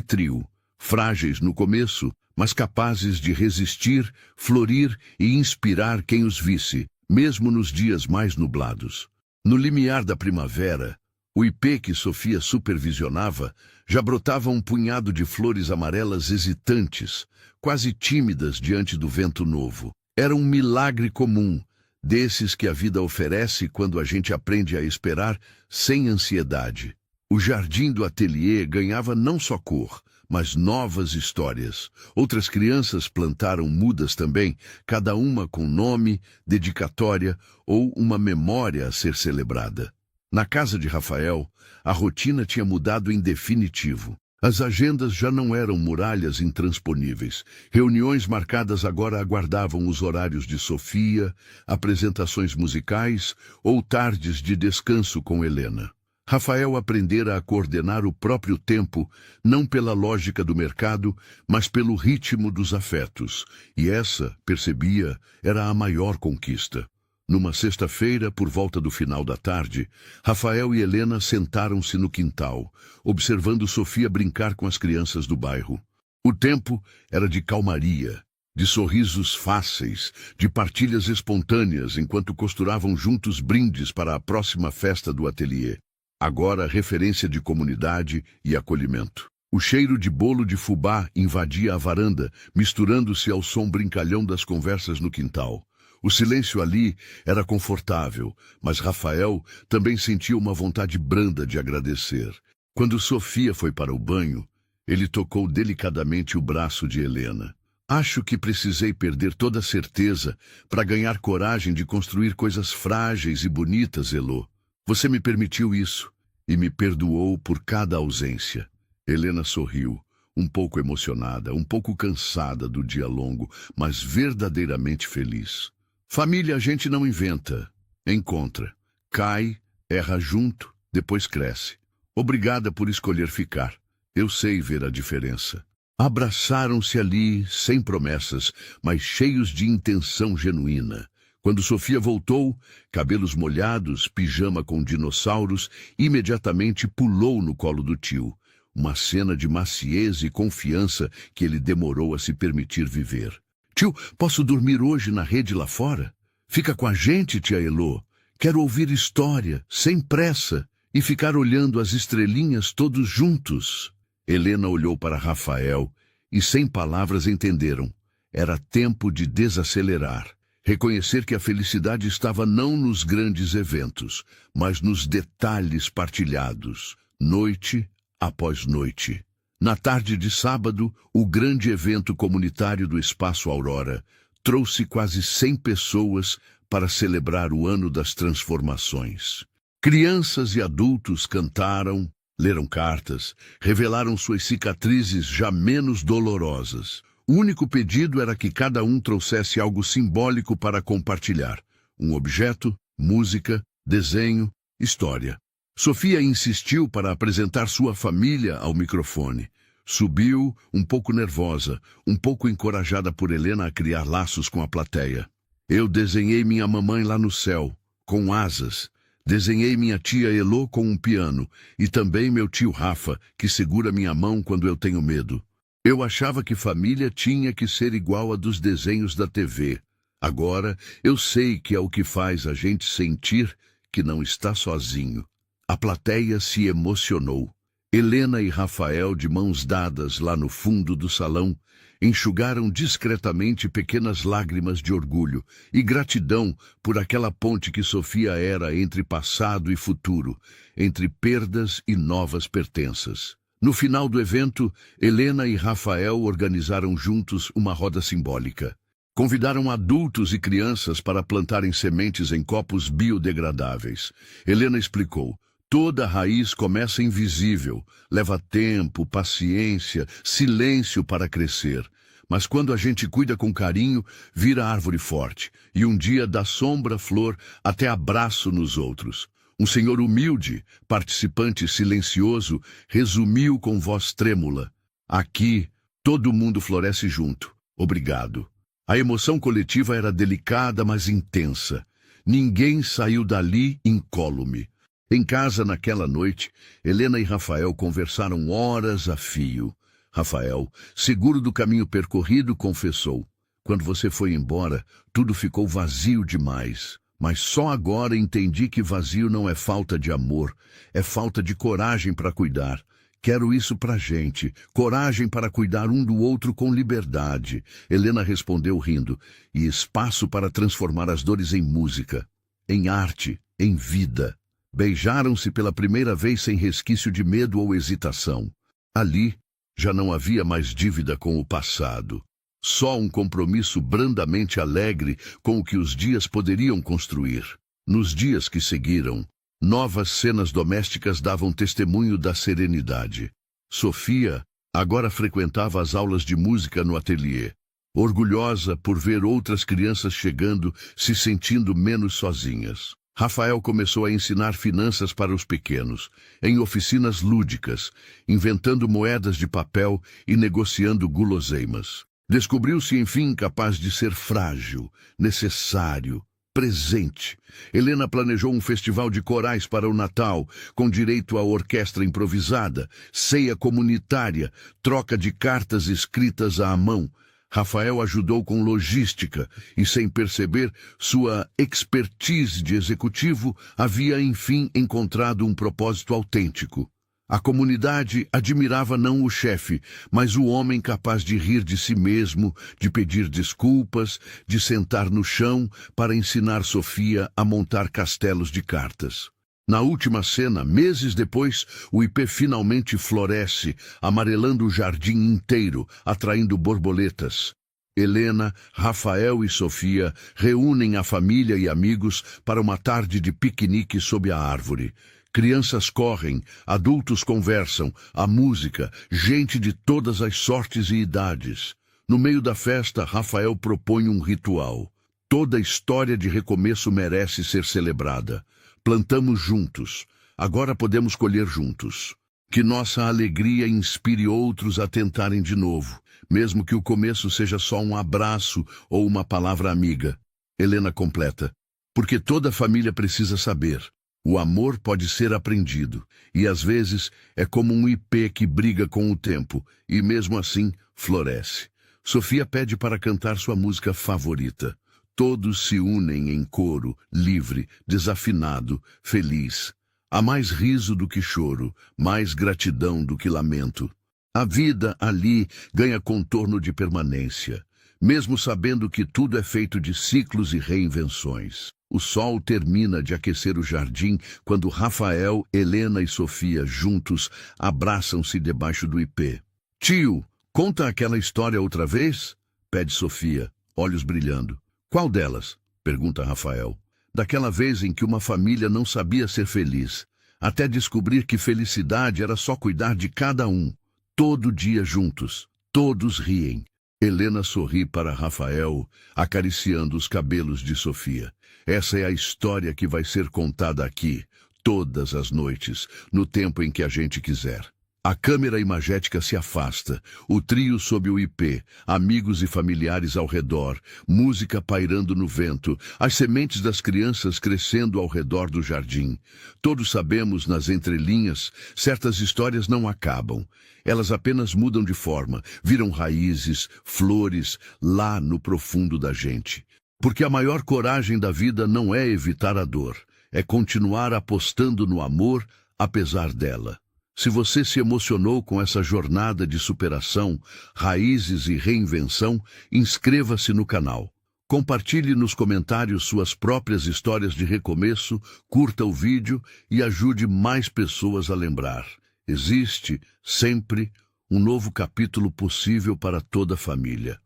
Speaker 1: trio, frágeis no começo, mas capazes de resistir, florir e inspirar quem os visse, mesmo nos dias mais nublados. No limiar da primavera, o ipê que Sofia supervisionava já brotava um punhado de flores amarelas hesitantes, quase tímidas diante do vento novo. Era um milagre comum, desses que a vida oferece quando a gente aprende a esperar sem ansiedade. O jardim do ateliê ganhava não só cor, mas novas histórias. Outras crianças plantaram mudas também, cada uma com nome, dedicatória ou uma memória a ser celebrada. Na casa de Rafael, a rotina tinha mudado em definitivo. As agendas já não eram muralhas intransponíveis. Reuniões marcadas agora aguardavam os horários de Sofia, apresentações musicais ou tardes de descanso com Helena. Rafael aprendera a coordenar o próprio tempo, não pela lógica do mercado, mas pelo ritmo dos afetos. E essa, percebia, era a maior conquista. Numa sexta-feira, por volta do final da tarde, Rafael e Helena sentaram-se no quintal, observando Sofia brincar com as crianças do bairro. O tempo era de calmaria, de sorrisos fáceis, de partilhas espontâneas enquanto costuravam juntos brindes para a próxima festa do ateliê. Agora referência de comunidade e acolhimento. O cheiro de bolo de fubá invadia a varanda, misturando-se ao som brincalhão das conversas no quintal. O silêncio ali era confortável, mas Rafael também sentia uma vontade branda de agradecer. Quando Sofia foi para o banho, ele tocou delicadamente o braço de Helena. "Acho que precisei perder toda a certeza para ganhar coragem de construir coisas frágeis e bonitas, Elô. Você me permitiu isso e me perdoou por cada ausência." Helena sorriu, um pouco emocionada, um pouco cansada do dia longo, mas verdadeiramente feliz. Família a gente não inventa, encontra. Cai, erra junto, depois cresce. Obrigada por escolher ficar. Eu sei ver a diferença. Abraçaram-se ali, sem promessas, mas cheios de intenção genuína. Quando Sofia voltou, cabelos molhados, pijama com dinossauros, imediatamente pulou no colo do tio. Uma cena de maciez e confiança que ele demorou a se permitir viver. "Tio, posso dormir hoje na rede lá fora? Fica com a gente, tia Elô. Quero ouvir história, sem pressa, e ficar olhando as estrelinhas todos juntos." Helena olhou para Rafael e, sem palavras, entenderam. Era tempo de desacelerar. Reconhecer que a felicidade estava não nos grandes eventos, mas nos detalhes partilhados, noite após noite. Na tarde de sábado, o grande evento comunitário do Espaço Aurora trouxe quase 100 pessoas para celebrar o ano das transformações. Crianças e adultos cantaram, leram cartas, revelaram suas cicatrizes já menos dolorosas. O único pedido era que cada um trouxesse algo simbólico para compartilhar. Um objeto, música, desenho, história. Sofia insistiu para apresentar sua família ao microfone. Subiu, um pouco nervosa, um pouco encorajada por Helena a criar laços com a plateia. "Eu desenhei minha mamãe lá no céu, com asas. Desenhei minha tia Elô com um piano, e também meu tio Rafa, que segura minha mão quando eu tenho medo. Eu achava que família tinha que ser igual a dos desenhos da TV. Agora eu sei que é o que faz a gente sentir que não está sozinho." A plateia se emocionou. Helena e Rafael, de mãos dadas lá no fundo do salão, enxugaram discretamente pequenas lágrimas de orgulho e gratidão por aquela ponte que Sofia era entre passado e futuro, entre perdas e novas pertenças. No final do evento, Helena e Rafael organizaram juntos uma roda simbólica. Convidaram adultos e crianças para plantarem sementes em copos biodegradáveis. Helena explicou: toda raiz começa invisível, leva tempo, paciência, silêncio para crescer. Mas quando a gente cuida com carinho, vira árvore forte, e um dia dá sombra, flor, até abraço nos outros. Um senhor humilde, participante silencioso, resumiu com voz trêmula: aqui, todo mundo floresce junto. Obrigado. A emoção coletiva era delicada, mas intensa. Ninguém saiu dali incólume. Em casa, naquela noite, Helena e Rafael conversaram horas a fio. Rafael, seguro do caminho percorrido, confessou: quando você foi embora, tudo ficou vazio demais. Mas só agora entendi que vazio não é falta de amor, é falta de coragem para cuidar. Quero isso pra gente, coragem para cuidar um do outro com liberdade. Helena respondeu rindo: e espaço para transformar as dores em música, em arte, em vida. Beijaram-se pela primeira vez sem resquício de medo ou hesitação. Ali, já não havia mais dívida com o passado. Só um compromisso brandamente alegre com o que os dias poderiam construir. Nos dias que seguiram, novas cenas domésticas davam testemunho da serenidade. Sofia agora frequentava as aulas de música no ateliê, orgulhosa por ver outras crianças chegando, se sentindo menos sozinhas. Rafael começou a ensinar finanças para os pequenos, em oficinas lúdicas, inventando moedas de papel e negociando guloseimas. Descobriu-se, enfim, capaz de ser frágil, necessário, presente. Helena planejou um festival de corais para o Natal, com direito a orquestra improvisada, ceia comunitária, troca de cartas escritas à mão. Rafael ajudou com logística e, sem perceber, sua expertise de executivo havia, enfim, encontrado um propósito autêntico. A comunidade admirava não o chefe, mas o homem capaz de rir de si mesmo, de pedir desculpas, de sentar no chão para ensinar Sofia a montar castelos de cartas. Na última cena, meses depois, o ipê finalmente floresce, amarelando o jardim inteiro, atraindo borboletas. Helena, Rafael e Sofia reúnem a família e amigos para uma tarde de piquenique sob a árvore. Crianças correm, adultos conversam, há música, gente de todas as sortes e idades. No meio da festa, Rafael propõe um ritual. Toda história de recomeço merece ser celebrada. Plantamos juntos, agora podemos colher juntos. Que nossa alegria inspire outros a tentarem de novo, mesmo que o começo seja só um abraço ou uma palavra amiga. Helena completa: porque toda família precisa saber. O amor pode ser aprendido, e às vezes é como um ipê que briga com o tempo, e mesmo assim floresce. Sofia pede para cantar sua música favorita. Todos se unem em coro, livre, desafinado, feliz. Há mais riso do que choro, mais gratidão do que lamento. A vida ali ganha contorno de permanência, mesmo sabendo que tudo é feito de ciclos e reinvenções. O sol termina de aquecer o jardim quando Rafael, Helena e Sofia, juntos, abraçam-se debaixo do ipê. Tio, conta aquela história outra vez? Pede Sofia, olhos brilhando. Qual delas? Pergunta Rafael. Daquela vez em que uma família não sabia ser feliz, até descobrir que felicidade era só cuidar de cada um. Todo dia juntos, todos riem. Helena sorri para Rafael, acariciando os cabelos de Sofia. Essa é a história que vai ser contada aqui, todas as noites, no tempo em que a gente quiser. A câmera imagética se afasta, o trio sob o ipê, amigos e familiares ao redor, música pairando no vento, as sementes das crianças crescendo ao redor do jardim. Todos sabemos, nas entrelinhas, certas histórias não acabam. Elas apenas mudam de forma, viram raízes, flores, lá no profundo da gente. Porque a maior coragem da vida não é evitar a dor, é continuar apostando no amor, apesar dela. Se você se emocionou com essa jornada de superação, raízes e reinvenção, inscreva-se no canal. Compartilhe nos comentários suas próprias histórias de recomeço, curta o vídeo e ajude mais pessoas a lembrar. Existe, sempre, um novo capítulo possível para toda a família.